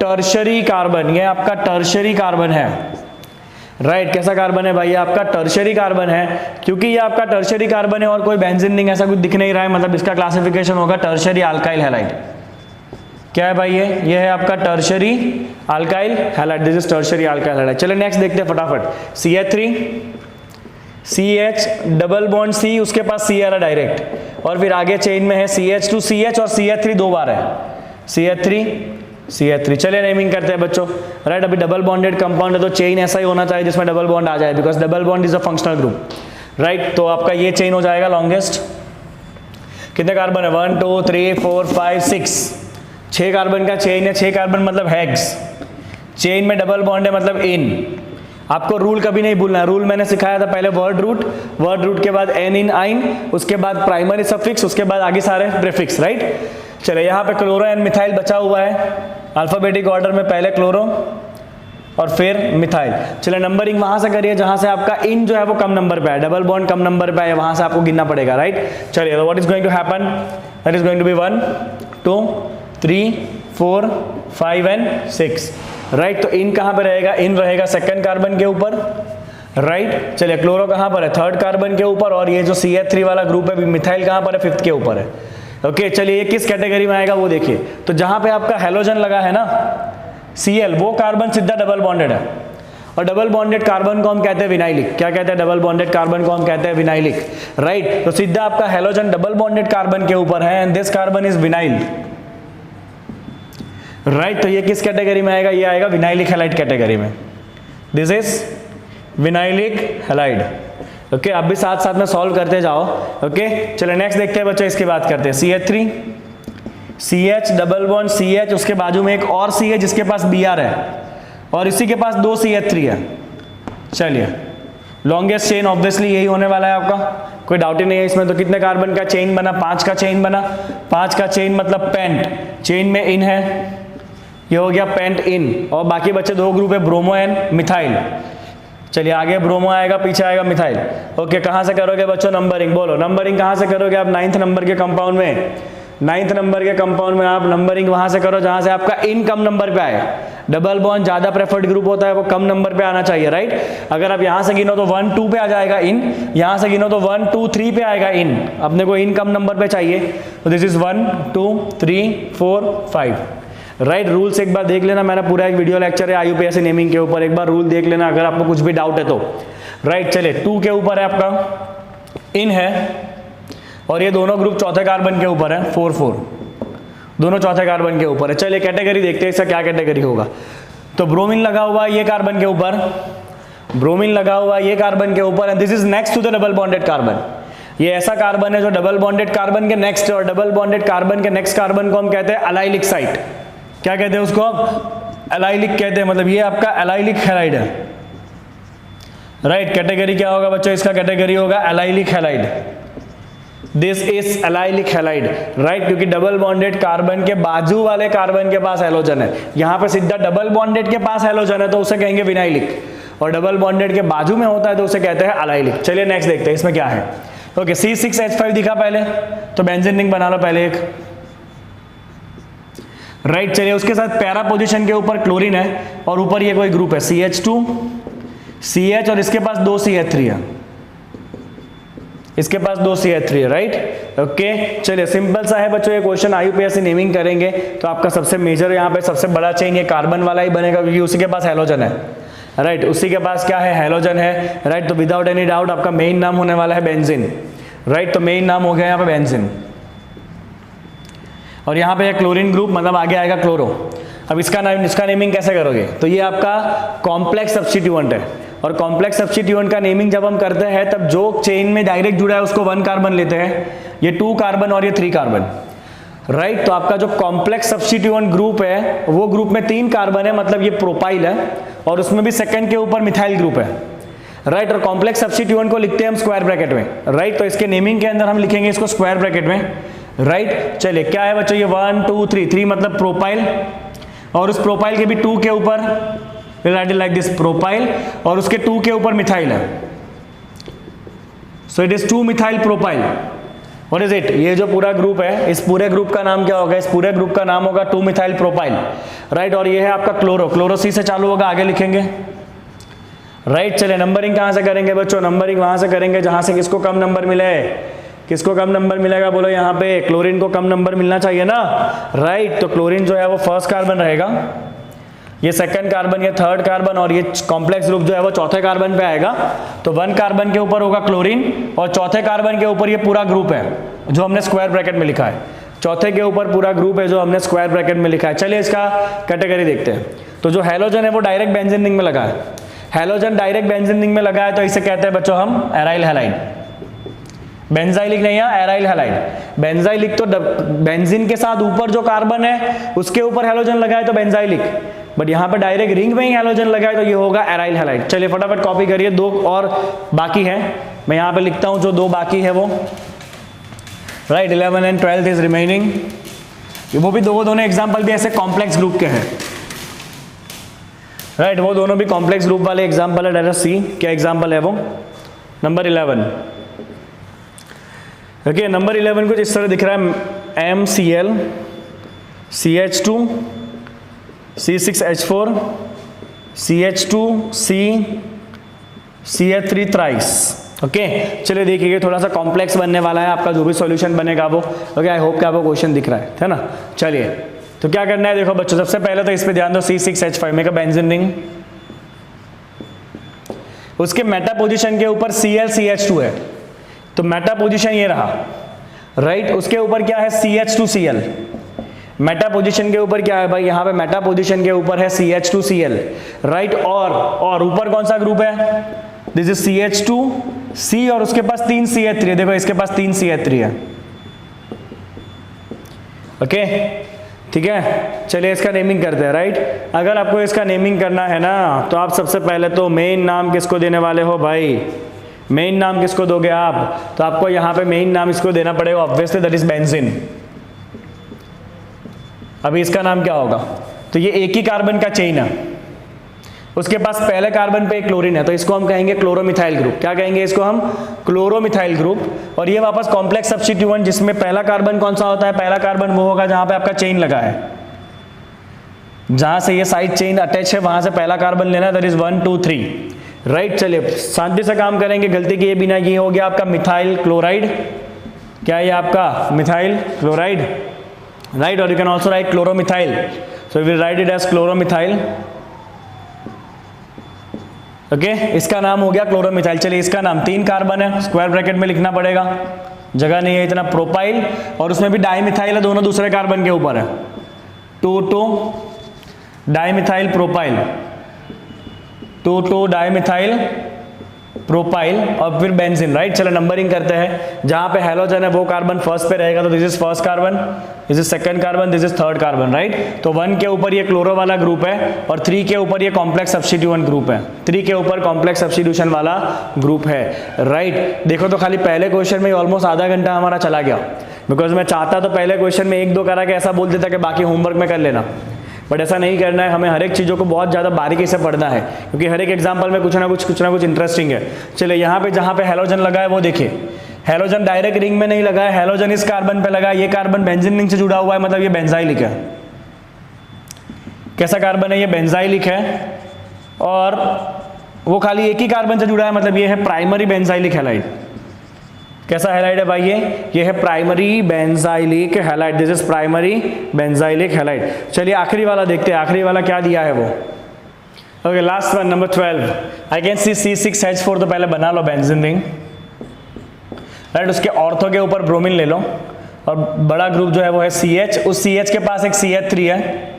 tertiary carbon, ये आपका टर्शरी कार्बन है, राइट। कैसा कार्बन है भाई? आपका टर्शरी कार्बन है, क्योंकि ये आपका टर्शरी कार्बन है और कोई बेंजीन रिंग ऐसा कुछ दिख नहीं रहा है, मतलब इसका क्लासिफिकेशन होगा टर्शरी अल्काइल हैलाइड। क्या है भाई ये है आपका tertiary alkyl halide, this is tertiary alkyl halide. चलिए नेक्स्ट देखते हैं फटाफट। CH3, CH double bond C, उसके पास Cl है डायरेक्ट, और फिर आगे चेन में है CH2CH और CH3 2 बार है, CH3। चलिए नेमिंग करते हैं बच्चों, राइट। अभी डबल बॉन्डेड कंपाउंड है तो चेन ऐसा ही होना चाहिए जिसमें डबल बॉन्ड आ जाए, because double bond is a functional group, right. तो आपका ये चेन हो जाएगा लॉन्गेस्ट। कितने कार्बन है? 1 2 3 4 5 6, 6 कार्बन का चेन है। 6 कार्बन मतलब हेक्स, चेन में डबल बॉन्ड है मतलब इन। आपको रूल कभी नहीं भूलना है, रूल मैंने सिखाया था पहले वर्ड रूट के बाद एन इन आइन, उसके बाद प्राइमरी सफिक्स, उसके बाद आगे सारे प्रीफिक्स, राइट। चलिए यहाँ पे क्लोरो एंड मिथाइल बचा हुआ है, अल्फाबेटिक ऑर्डर में पहले क्लोरो और फिर मिथाइल। चलिए नंबरिंग वहां से करिए जहां से आपका इन जो है वो कम नंबर पे है, डबल बॉन्ड कम नंबर पे है, वहां से आपको गिनना पड़ेगा, राइट। चलिए तो what is going to happen, that is going to be 1 2 3 4 5 and 6, right. तो इन कहां पे रहेगा? इन रहेगा सेकंड कार्बन के ऊपर, राइट। चलिए क्लोरो कहां पर है? थर्ड कार्बन के ऊपर, और ये जो CH3 वाला ग्रुप है मिथाइल कहां पर है? फिफ्थ के ऊपर है, ओके। चलिए ये किस कैटेगरी में आएगा वो देखिए। तो जहां पे आपका हेलोजन लगा है ना Cl, वो कार्बन सीधा डबल बॉन्डेड है, और डबल बॉन्डेड कार्बन को हम कहते हैं विनाइलिक। क्या कहते हैं? डबल बॉन्डेड कार्बन को हम कहते हैं विनाइलिक, राइट। तो सीधा आपका हेलोजन डबल बॉन्डेड कार्बन के ऊपर है, and this carbon is vinyl, right. तो ये किस कैटेगरी में आएगा? ये आएगा विनाइलिक हैलाइड कैटेगरी में, this is vinylic halide, okay. आप भी साथ साथ में सॉल्व करते जाओ, ओके। चलिए नेक्स्ट देखते हैं बच्चों, इसकी बात करते हैं। CH3, CH double bond CH, उसके बाजू में एक और C है जिसके पास Br है, और इसी के पास 2 CH3 है। चलिए लॉन्गेस्ट चेन ऑब्वियसली यही होने वाला है आपका, कोई डाउट ही नहीं है इसमें। तो कितने कार्बन का चेन बना? 5 का चेन बना। 5 का चेन मतलब पेंट, चेन में इन है, ये हो गया पेंट इन, और बाकी बचे 2 ग्रुप है, ब्रोमो एंड मिथाइल। चलिए आगे ब्रोमो आएगा, पीछे आएगा मिथाइल। ओके, कहाँ से करोगे बच्चों नंबरिंग? बोलो नंबरिंग कहाँ से करोगे आप? 9th नंबर के कंपाउंड में, 9th नंबर के कंपाउंड में आप नंबरिंग वहां से करो जहां से आपका इन कम नंबर पे आए। डबल बॉन्ड ज्यादा प्रेफर्ड ग्रुप होता है, वो कम नंबर पे आना चाहिए, राइट। अगर आप यहां से गिनो तो 1 2 पे आ जाएगा इन, यहां से गिनो तो 1 2 3 पे आएगा इन। अपने को इन कम नंबर पे चाहिए, तो दिस इज 1 2 3 4 5, राइट। रूल्स एक बार देख लेना, मैंने पूरा एक वीडियो लेक्चर है IUPAC नेमिंग के ऊपर, एक बार रूल देख लेना अगर आपको कुछ भी डाउट है तो, राइट। चलिए 2 के ऊपर है आपका इन है, और ये दोनों ग्रुप चौथे कार्बन के ऊपर है, 4 4, दोनों चौथे कार्बन के ऊपर है। चलिए कैटेगरी देखते हैं इसका क्या कैटेगरी होगा। तो ब्रोमीन लगा हुआ है ये कार्बन के ऊपर, ब्रोमीन लगा हुआ है ये कार्बन के ऊपर, and this is next to the double bonded carbon. ये ऐसा कार्बन है जो डबल बॉन्डेड कार्बन के नेक्स्ट है, और डबल बॉन्डेड कार्बन के नेक्स्ट कार्बन को हम कहते हैं एलाइलिक साइट। क्या कहते हैं उसको? एलाइलिक कहते हैं, मतलब ये आपका एलाइलिक हैलाइड है, राइट। कैटेगरी क्या होगा बच्चों इसका? कैटेगरी होगा allylic halide. This is allylic halide, right, क्योंकि डबल बॉन्डेड कार्बन के बाजू वाले कार्बन के पास हैलोजन है। यहां पे सीधा डबल बॉन्डेड के पास हैलोजन है तो उसे कहेंगे विनाइलिक, और डबल बॉन्डेड के बाजू में होता है तो उसे कहते हैं एलाइलिक। चलिए नेक्स्ट देखते हैं इसमें क्या है। ओके, C6H5 दिखा पहले, तो बेंजीन रिंग बना लो पहले एक, राइट। चलिए उसके साथ पैरा पोजीशन के ऊपर क्लोरीन है, और ऊपर ये कोई ग्रुप है CH2 CH, और इसके पास 2 CH3 है, इसके पास 2 CH3 है, राइट। ओके, चलिए सिंपल सा है बच्चों ये क्वेश्चन, IUPAC नेमिंग करेंगे तो आपका सबसे मेजर यहाँ पे सबसे बड़ा चेन ये कार्बन वाला ही बनेगा, क्योंकि उसी के पास हैलोजन है, राइट। उसी के पास क्या है? हैलोजन है, राइट। तो विदाउट एनी डाउट आपका मेन नाम होने वाला है बेंजीन, राइट। तो मेन नाम हो गया यहाँ पे बेंजीन, और यहाँ पे क्लोरीन ग्रुप, मतलब आगे आएगा क्लोरो। अब इसका नेमिंग कैसे करोगे? तो ये आपका कॉम्प्लेक्स सब्स्टिट्यूएंट है, और कॉम्प्लेक्स सब्स्टिट्यूएंट का नेमिंग जब हम करते हैं तब जो चेन में डायरेक्ट जुड़ा है उसको 1 कार्बन लेते हैं, ये 2 कार्बन और ये 3 कार्बन, राइट। तो आपका जो कॉम्प्लेक्स सब्स्टिट्यूएंट ग्रुप है वो ग्रुप में 3 कार्बन है, मतलब ये प्रोपाइल है, और उसमें भी सेकंड के ऊपर मिथाइल ग्रुप है, राइट। और कॉम्प्लेक्स सब्स्टिट्यूएंट को लिखते हैं हम स्क्वायर ब्रैकेट में, राइट। तो इसके नेमिंग के अंदर हम लिखेंगे इसको स्क्वायर ब्रैकेट में, राइट। चलिए क्या है बच्चों ये 1 2 3, 3 मतलब प्रोपाइल, और उस प्रोपाइल के भी 2 के ऊपर लाइक दिस प्रोपाइल, और उसके 2 के ऊपर मिथाइल है, so it is 2 methyl propyl. What is it? ये जो पूरा ग्रुप है, इस पूरे ग्रुप का नाम क्या होगा? इस पूरे ग्रुप का नाम होगा 2 मिथाइल प्रोपाइल, राइट। और ये है आपका क्लोरो, क्लोरो C से चालू होगा, आगे लिखेंगे, राइट। चलिए नंबरिंग कहां से करेंगे बच्चों? नंबरिंग वहां से करेंगे जहां से किसको कम नंबर मिले। किसको कम नंबर मिलेगा? बोलो यहाँ पे क्लोरीन को कम नंबर मिलना चाहिए ना, राइट। तो क्लोरीन जो है वो फर्स्ट कार्बन रहेगा, ये सेकंड कार्बन, ये थर्ड कार्बन, और ये कॉम्प्लेक्स ग्रुप जो है वो चौथे कार्बन पे आएगा। तो 1 कार्बन के ऊपर होगा क्लोरीन, और चौथे कार्बन के ऊपर ये पूरा ग्रुप है जो हमने स्क्वायर ब्रैकेट में लिखा है, चौथे के ऊपर पूरा ग्रुप है जो हमने स्क्वायर ब्रैकेट में लिखा है। चलिए इसका कैटेगरी देखते हैं। तो जो हैलोजन है वो डायरेक्ट बेंजीन रिंग में लगा है, हैलोजन डायरेक्ट बेंजीन रिंग में लगा है, तो इसे कहते हैं बच्चों हम एराइल हैलाइड। बेंजाइलिक नहीं है, एराइल हैलाइड। बेंजाइलिक तो बेंजीन के साथ ऊपर जो कार्बन है उसके ऊपर हैलोजन लगा है तो बेंजाइलिक, बट यहाँ पे डायरेक्ट रिंग में ही हैलोजन लगा है तो ये होगा एराइल हैलाइड। चलिए फटाफट कॉपी करिए, 2 और बाकी है, मैं यहाँ पे लिखता हूँ जो 2 बाकी है वो, राइट। 11 एंड 12 इज रिमेनिंग, वो भी दोनों एग्जाम्पल भी ऐसे कॉम्प्लेक्स ग्रुप के हैं, राइट। वो दोनों भी कॉम्प्लेक्स ग्रुप वाले एग्जाम्पल है। डायरेक्ट C क्या एग्जाम्पल है वो? Number 11, okay. नंबर 11 कुछ इस तरह दिख रहा है, MCl CH2 C6H4 CH2 C CH3 thrice, okay. चलिए देखिए थोड़ा सा कॉम्प्लेक्स बनने वाला है आपका जो भी सॉल्यूशन बनेगा वो, ओके। आई होप कि आपको क्वेश्चन दिख रहा है ना। चलिए तो क्या करना है, देखो बच्चों सबसे पहले तो इस पे ध्यान दो, C6H5 में का बेंजीन रिंग, उसके मेटा पोजीशन के ऊपर Cl CH2 है, तो मेटा पोजीशन ये रहा, राइट। उसके ऊपर क्या है? CH2Cl। मेटा पोजीशन के ऊपर क्या है भाई? यहाँ पे मेटा पोजीशन के ऊपर है CH2Cl, राइट। और ऊपर कौन सा ग्रुप है? दिस इज CH2C, और उसके पास 3 CH3 है, देखो इसके पास 3 CH3 है, ओके, ठीक है। चलिए इसका नेमिंग करते हैं, राइट। अगर आपको इसका नेमिंग करना है ना तो आप सबसे पहले तो मेन नाम किसको देने वाले हो भाई? मेन नाम किसको दोगे आप? तो आपको यहाँ पे मेन नाम इसको देना पड़ेगा ऑब्वियसली, दैट इज बेंजीन। अभी इसका नाम क्या होगा? तो ये एक ही कार्बन का चेन है, उसके पास पहले कार्बन पे एक क्लोरीन है, तो इसको हम कहेंगे क्लोरोमिथाइल ग्रुप। क्या कहेंगे इसको हम? Chloromethyl group. और ये वापस कॉम्प्लेक्स सब्स्टिट्यूएंट, जिसमें पहला कार्बन कौन सा होता है? पहला कार्बन वो होगा जहां पे आपका चेन लगा है, जहां से ये साइड चेन अटैच है वहां से पहला कार्बन लेना, दैट इज 1 2 3, राइट। चलिए शांति से काम करेंगे, गलती किए बिना। ये हो गया आपका मिथाइल क्लोराइड। क्या है आपका? Methyl chloride, right. और you can also write chloromethyl, so we will write it as chloromethyl. Okay, इसका नाम हो गया क्लोरोमिथाइल। चलिए इसका नाम, 3 कार्बन है, स्क्वायर ब्रैकेट में लिखना पड़ेगा, जगह नहीं है इतना। प्रोपाइल, और उसमें भी डाइमिथाइल है, दोनों दूसरे कार्बन के ऊपर है, 2 डाइमिथाइल प्रोपाइल, 2 डाइमिथाइल प्रोपाइल, और फिर बेंजीन, राइट। चलो नंबरिंग करते हैं। जहां पे हैलोजन है वो कार्बन फर्स्ट पे रहेगा, तो this is first carbon, this is second carbon, this is third carbon, right. तो 1 के ऊपर ये क्लोरो वाला ग्रुप है, और 3 के ऊपर ये कॉम्प्लेक्स सब्स्टिट्यूएंट ग्रुप है, 3 के ऊपर कॉम्प्लेक्स सब्स्टिट्यूशन वाला ग्रुप है, राइट। देखो तो खाली पहले क्वेश्चन में ऑलमोस्ट आधा घंटा हमारा चला गया, बिकॉज मैं चाहता तो पहले क्वेश्चन में 1-2 करा के ऐसा बोल देता कि बाकी होमवर्क में कर लेना, बट ऐसा नहीं करना है। हमें हर एक चीज़ों को बहुत ज़्यादा बारीकी से पढ़ना है, क्योंकि हर एक एग्जाम्पल में कुछ ना कुछ इंटरेस्टिंग है। चलिए यहाँ पे जहाँ पे हैलोजन लगा है वो देखिए, हैलोजन डायरेक्ट रिंग में नहीं लगा है, हैलोजन इस कार्बन पे लगा है, ये कार्बन बेंजीन रिंग से जुड़ा हुआ है, मतलब ये बेंजाइलिक है। कैसा कार्बन है? ये बेंजाइलिक है, और वो खाली एक ही कार्बन से जुड़ा है, मतलब ये है प्राइमरी बेंजाइलिक हैलाइड। कैसा हैलाइड है भाई? ये है primary benzylic halide, this is primary benzylic halide. चलिए आखिरी वाला देखते हैं, आखिरी वाला क्या दिया है वो। Okay, last one, number 12। I can C C6H4, तो पहले बना लो बेंजीन रिंग, राइट। उसके ऑर्थो के ऊपर ब्रोमीन ले लो, और बड़ा ग्रुप जो है वो है CH, उस CH के पास एक CH3 है,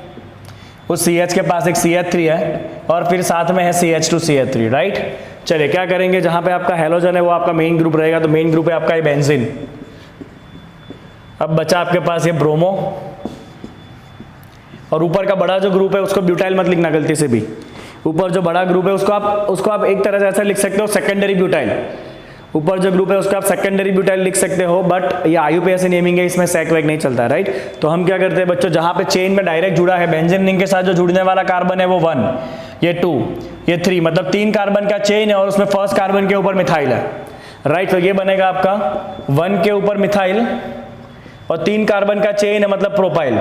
उस CH के पास एक CH3 है, और फिर साथ में है CH2CH3, राइट। चलिए क्या करेंगे, जहां पे आपका हैलोजन है वो आपका मेन ग्रुप रहेगा, तो मेन ग्रुप है आपका ये बेंजीन। अब बचा आपके पास ये ब्रोमो, और ऊपर का बड़ा जो ग्रुप है उसको ब्यूटाइल मत लिखना गलती से भी। ऊपर जो बड़ा ग्रुप है उसको आप एक तरह से ऐसा लिख सकते हो, सेकेंडरी ब्यूटाइल। ऊपर जो ग्रुप है उसको आप सेकेंडरी ब्यूटाइल लिख सकते हो, बट ये IUPAC नेमिंग है, इसमें सेक वेक नहीं चलता है, राइट। तो हम क्या करते हैं बच्चों, जहां पे चेन में डायरेक्ट जुड़ा है, बेंजीन रिंग के साथ जो जुड़ने वाला कार्बन है वो 1, ये 2, ये 3, मतलब 3 कार्बन का चेन है, और उसमें फर्स्ट कार्बन के ऊपर मिथाइल है, राइट। तो ये बनेगा आपका 1 के ऊपर मिथाइल, और 3 कार्बन का चेन है, मतलब प्रोपाइल।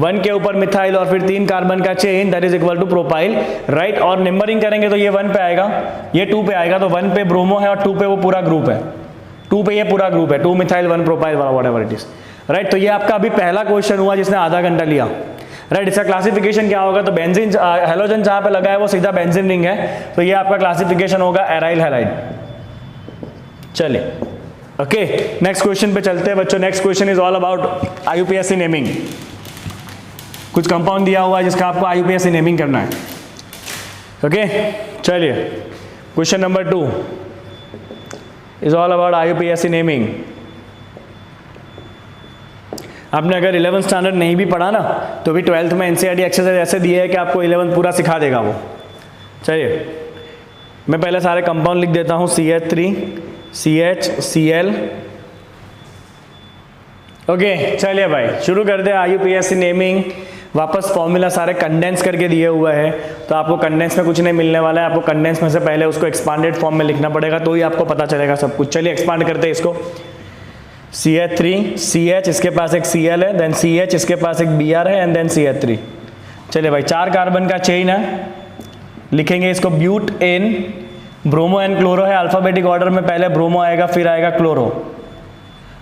1 के ऊपर मिथाइल और फिर 3 कार्बन का chain, that is equal to propyl, right. और नंबरिंग करेंगे तो ये 1 पे आएगा, ये 2 पे आएगा, तो 1 पे ब्रोमो है और 2 पे वो पूरा ग्रुप है, 2 पे ये पूरा ग्रुप है, 2 मिथाइल 1 प्रोपाइल वाला, व्हाटएवर इट इज, राइट। तो ये आपका अभी पहला क्वेश्चन हुआ जिसने आधा घंटा लिया, राइट। इसका क्लासिफिकेशन क्या होगा? तो बेंजीन, हैलोजन जहां पे लगा है वो सीधा बेंजीन रिंग है, तो ये आपका क्लासिफिकेशन होगा एराइल हैलाइड। चलिए ओके, नेक्स्ट क्वेश्चन पे चलते हैं बच्चों। Next question is all about IUPAC naming. कुछ कंपाउंड दिया हुआ है जिसका आपको IUPAC नेमिंग करना है, ओके। चलिए question number 2 is all about IUPAC naming. आपने अगर 11th स्टैंडर्ड नहीं भी पढ़ा ना, तो भी 12th में NCERT एक्सरसाइज ऐसे दिए है कि आपको 11th पूरा सिखा देगा वो। चलिए मैं पहले सारे कंपाउंड लिख देता हूँ, CH3 CH Cl, ओके। चलिए भाई शुरू करते हैं IUPAC नेमिंग। वापस फॉर्मूला सारे कंडेंस करके दिए हुआ है, तो आपको कंडेंस में कुछ नहीं मिलने वाला है, आपको कंडेंस में से पहले उसको एक्सपांडेड फॉर्म में लिखना पड़ेगा, तो ही आपको पता चलेगा सब कुछ। चलिए एक्सपांड करते हैं इसको। CH3 CH, इसके पास एक Cl है, देन CH, इसके पास एक Br है, एंड देन CH3। चलिए भाई 4 कार्बन का चेन है, लिखेंगे इसको butene, bromo and chloro है, अल्फाबेटिक ऑर्डर में पहले ब्रोमो आएगा फिर आएगा क्लोरो।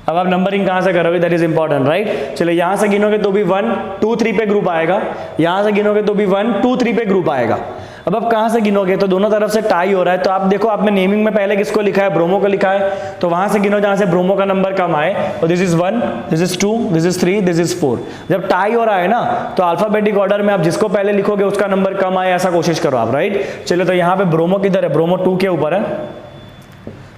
अब आप नंबरिंग कहाँ से करोगे, दैट इज इंपॉर्टेंट, राइट। चलिए यहाँ से गिनोगे तो भी 1 2 3 पे ग्रुप आएगा, यहाँ से गिनोगे तो भी 1 2 3 पे ग्रुप आएगा। अब आप कहाँ से गिनोगे, तो दोनों तरफ से टाई हो रहा है, तो आप देखो आपने नेमिंग में पहले किसको लिखा है, ब्रोमो को लिखा है, तो वहां से गिनो जहां से ब्रोमो का नंबर कम आए, और this is 1, this is 2, this is 3, this is 4। जब टाई हो रहा है ना, तो अल्फाबेटिक ऑर्डर में आप जिसको पहले लिखोगे उसका नंबर कम आए, ऐसा कोशिश करो आप, राइट। चलिए तो यहाँ पे ब्रोमो किधर है, ब्रोमो 2 के ऊपर है,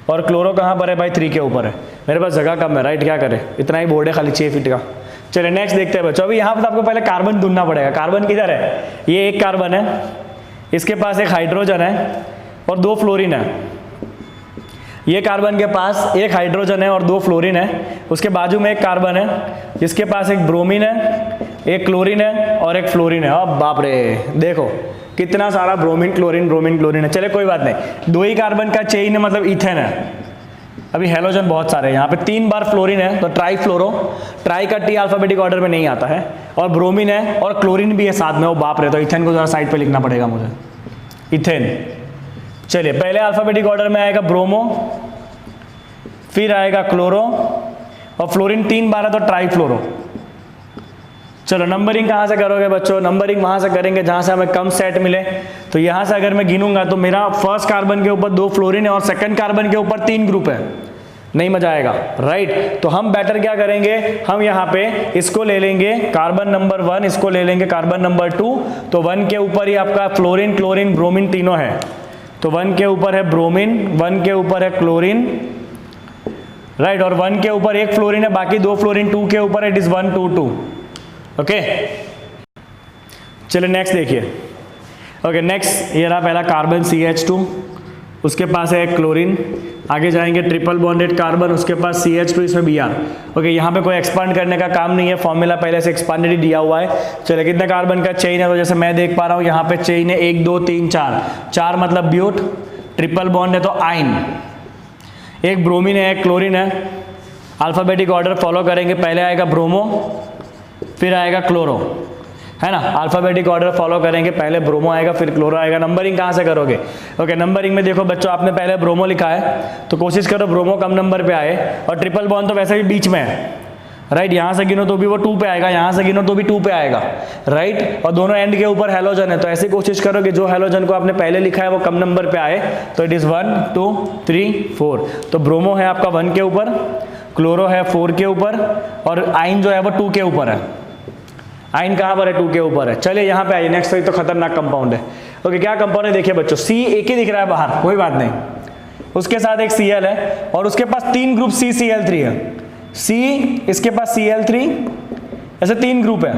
और क्लोरो कहाँ पर है भाई, 3 के ऊपर है। मेरे पास जगह कम है, राइट, क्या करें, इतना ही बोर्ड है खाली 6 फीट का। चलिए नेक्स्ट देखते हैं बच्चों। अभी यहाँ पर आपको पहले कार्बन ढूंढना पड़ेगा, कार्बन किधर है, ये एक कार्बन है, इसके पास एक हाइड्रोजन है और 2 फ्लोरीन है, ये कार्बन के पास एक हाइड्रोजन है और 2 फ्लोरीन है, उसके बाजू में एक कार्बन है जिसके पास एक ब्रोमीन है, एक क्लोरीन है और एक फ्लोरीन है। अब बाप रे, देखो कितना सारा ब्रोमीन क्लोरीन है। चले कोई बात नहीं, 2 ही कार्बन का चेन है, मतलब इथेन है। अभी हेलोजन बहुत सारे हैं, यहाँ पे 3 बार फ्लोरीन है तो ट्राई फ्लोरो, ट्राई का टी अल्फाबेटिक ऑर्डर में नहीं आता है, और ब्रोमीन है और क्लोरीन भी है साथ में। वो बाप रे, तो इथेन को जरा साइड पे लिखना पड़ेगा मुझे, इथेन। चलिए पहले अल्फाबेटिक ऑर्डर में आएगा ब्रोमो, फिर आएगा क्लोरो, और फ्लोरीन 3 बार है तो ट्राई फ्लोरो। चलो नंबरिंग कहाँ से करोगे बच्चों? नंबरिंग वहाँ से करेंगे जहाँ से हमें कम सेट मिले। तो यहाँ से अगर मैं गिनूंगा तो मेरा फर्स्ट कार्बन के ऊपर 2 फ्लोरीन है और सेकंड कार्बन के ऊपर 3 ग्रुप है, नहीं मजा आएगा, राइट। तो हम बेटर क्या करेंगे, हम यहाँ पे इसको ले लेंगे कार्बन नंबर 1, इसको ले लेंगे कार्बन नंबर 2। तो 1 के ऊपर ही आपका फ्लोरीन, क्लोरीन, ब्रोमीन तीनों है। तो 1 के ऊपर है ब्रोमीन, 1 के ऊपर है क्लोरीन, राइट, और 1 के ऊपर एक फ्लोरीन है, बाकी 2 फ्लोरीन 2 के ऊपर है, इट इज 1 2 2। ओके, चलिए नेक्स्ट देखिए। ओके नेक्स्ट, ये रहा पहला कार्बन CH2, उसके पास है क्लोरीन, आगे जाएंगे ट्रिपल बॉन्डेड कार्बन, उसके पास CH2, इसमें Br। ओके, यहाँ पे कोई एक्सपांड करने का काम नहीं है, फॉर्मूला पहले से एक्सपांडेड ही दिया हुआ है। चलिए कितने कार्बन का चेन है, तो जैसे मैं देख पा रहा हूँ यहाँ पे चेन है 1 2 3 4, 4 मतलब ब्यूट, ट्रिपल बॉन्ड है तो आइन, एक ब्रोमीन है, एक क्लोरीन है। अल्फाबेटिक ऑर्डर फॉलो करेंगे, पहले आएगा ब्रोमो, फिर आएगा क्लोरो, है ना। अल्फाबेटिक ऑर्डर फॉलो करेंगे, पहले ब्रोमो आएगा फिर क्लोरो आएगा। नंबरिंग कहाँ से करोगे? ओके, नंबरिंग में देखो बच्चों, आपने पहले ब्रोमो लिखा है तो कोशिश करो ब्रोमो कम नंबर पे आए, और ट्रिपल बॉन्ड तो वैसे भी बीच में है, राइट। यहाँ से गिनो तो भी वो 2 पे आएगा, यहाँ से गिनो तो भी 2 पे आएगा, राइट। और दोनों एंड के ऊपर हेलोजन है, तो ऐसी कोशिश करो कि जो हेलोजन को आपने पहले लिखा है वो कम नंबर पे आए। तो इट इज 1 2 3 4। तो ब्रोमो है आपका 1 के ऊपर, क्लोरो है 4 के ऊपर, और आइन जो है वो 2 के ऊपर है। आइन कहाँ पर है? 2 के ऊपर है। चलिए यहाँ पे आइए, नेक्स्ट तो खतरनाक कंपाउंड है। ओके, क्या कंपाउंड है देखिए बच्चों, C एक ही दिख रहा है बाहर, कोई बात नहीं, उसके साथ एक Cl है और उसके पास 3 ग्रुप CCl3 है। C, इसके पास Cl3, ऐसे 3 ग्रुप है।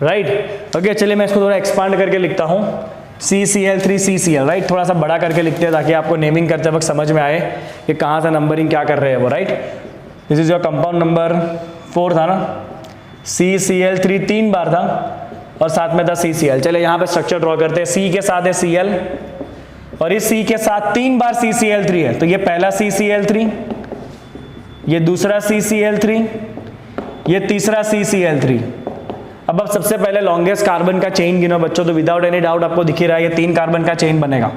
राइट, ओके, चलिए मैं इसको थोड़ा एक्सपांड करके लिखता हूँ, CCl3 CCl, राइट। थोड़ा सा बड़ा करके लिखते हैं ताकि आपको नेमिंग करते वक्त समझ में आए कि कहाँ से नंबरिंग क्या कर रहे हैं वो, right. This is your compound number 4 था ना, CCl3 3 बार था और साथ में था CCl। चलिए यहाँ पे स्ट्रक्चर ड्रॉ करते हैं। C के साथ है Cl और इस C के साथ 3 बार CCl3 है, तो ये पहला CCl3, ये दूसरा CCl3, ये तीसरा CCl3। अब आप सबसे पहले लॉन्गेस्ट कार्बन का चेन गिनो बच्चों, तो विदाउट एनी डाउट आपको दिख ही रहा है ये 3 कार्बन का चेन बनेगा।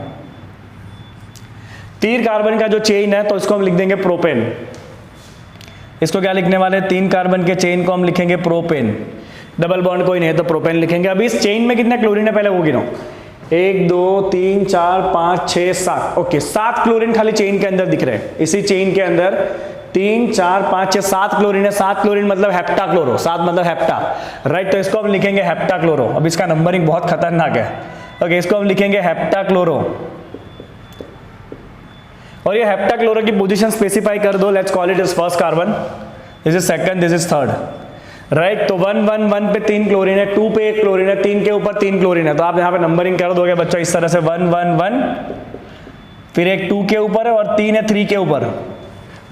3 कार्बन का जो चेन है तो इसको हम लिख देंगे प्रोपेन। इसको क्या लिखने वाले? 3 कार्बन के चेन को हम लिखेंगे प्रोपेन। डबल बॉन्ड कोई नहीं है तो प्रोपेन लिखेंगे। अभी इस चेन में कितने क्लोरीन है पहले वो गिनो, 1 2 3 4 5 6 7। ओके, 7 क्लोरीन खाली चेन के अंदर दिख रहे हैं। इसी चेन के अंदर 3 4 5 6 7 क्लोरीन है। 7 क्लोरीन मतलब हेप्टा क्लोरो, 7 मतलब हेप्टा, राइट। तो इसको हम लिखेंगे हेप्टा क्लोरो। अब इसका नंबरिंग बहुत खतरनाक है। ओके, इसको हम लिखेंगे हेप्टा क्लोरो, और ये हेप्टा क्लोरो की पोजीशन स्पेसिफाई कर दो। Let's call it is first carbon, this is second, this is third, right. तो 1 1 1 पे 3 क्लोरीन है, 2 पे 1 क्लोरीन है, 3 के ऊपर 3 क्लोरीन है। तो आप यहाँ पे नंबरिंग कर दोगे बच्चों इस तरह से 1 1 1, फिर एक 2 के ऊपर है और 3 है 3 के ऊपर,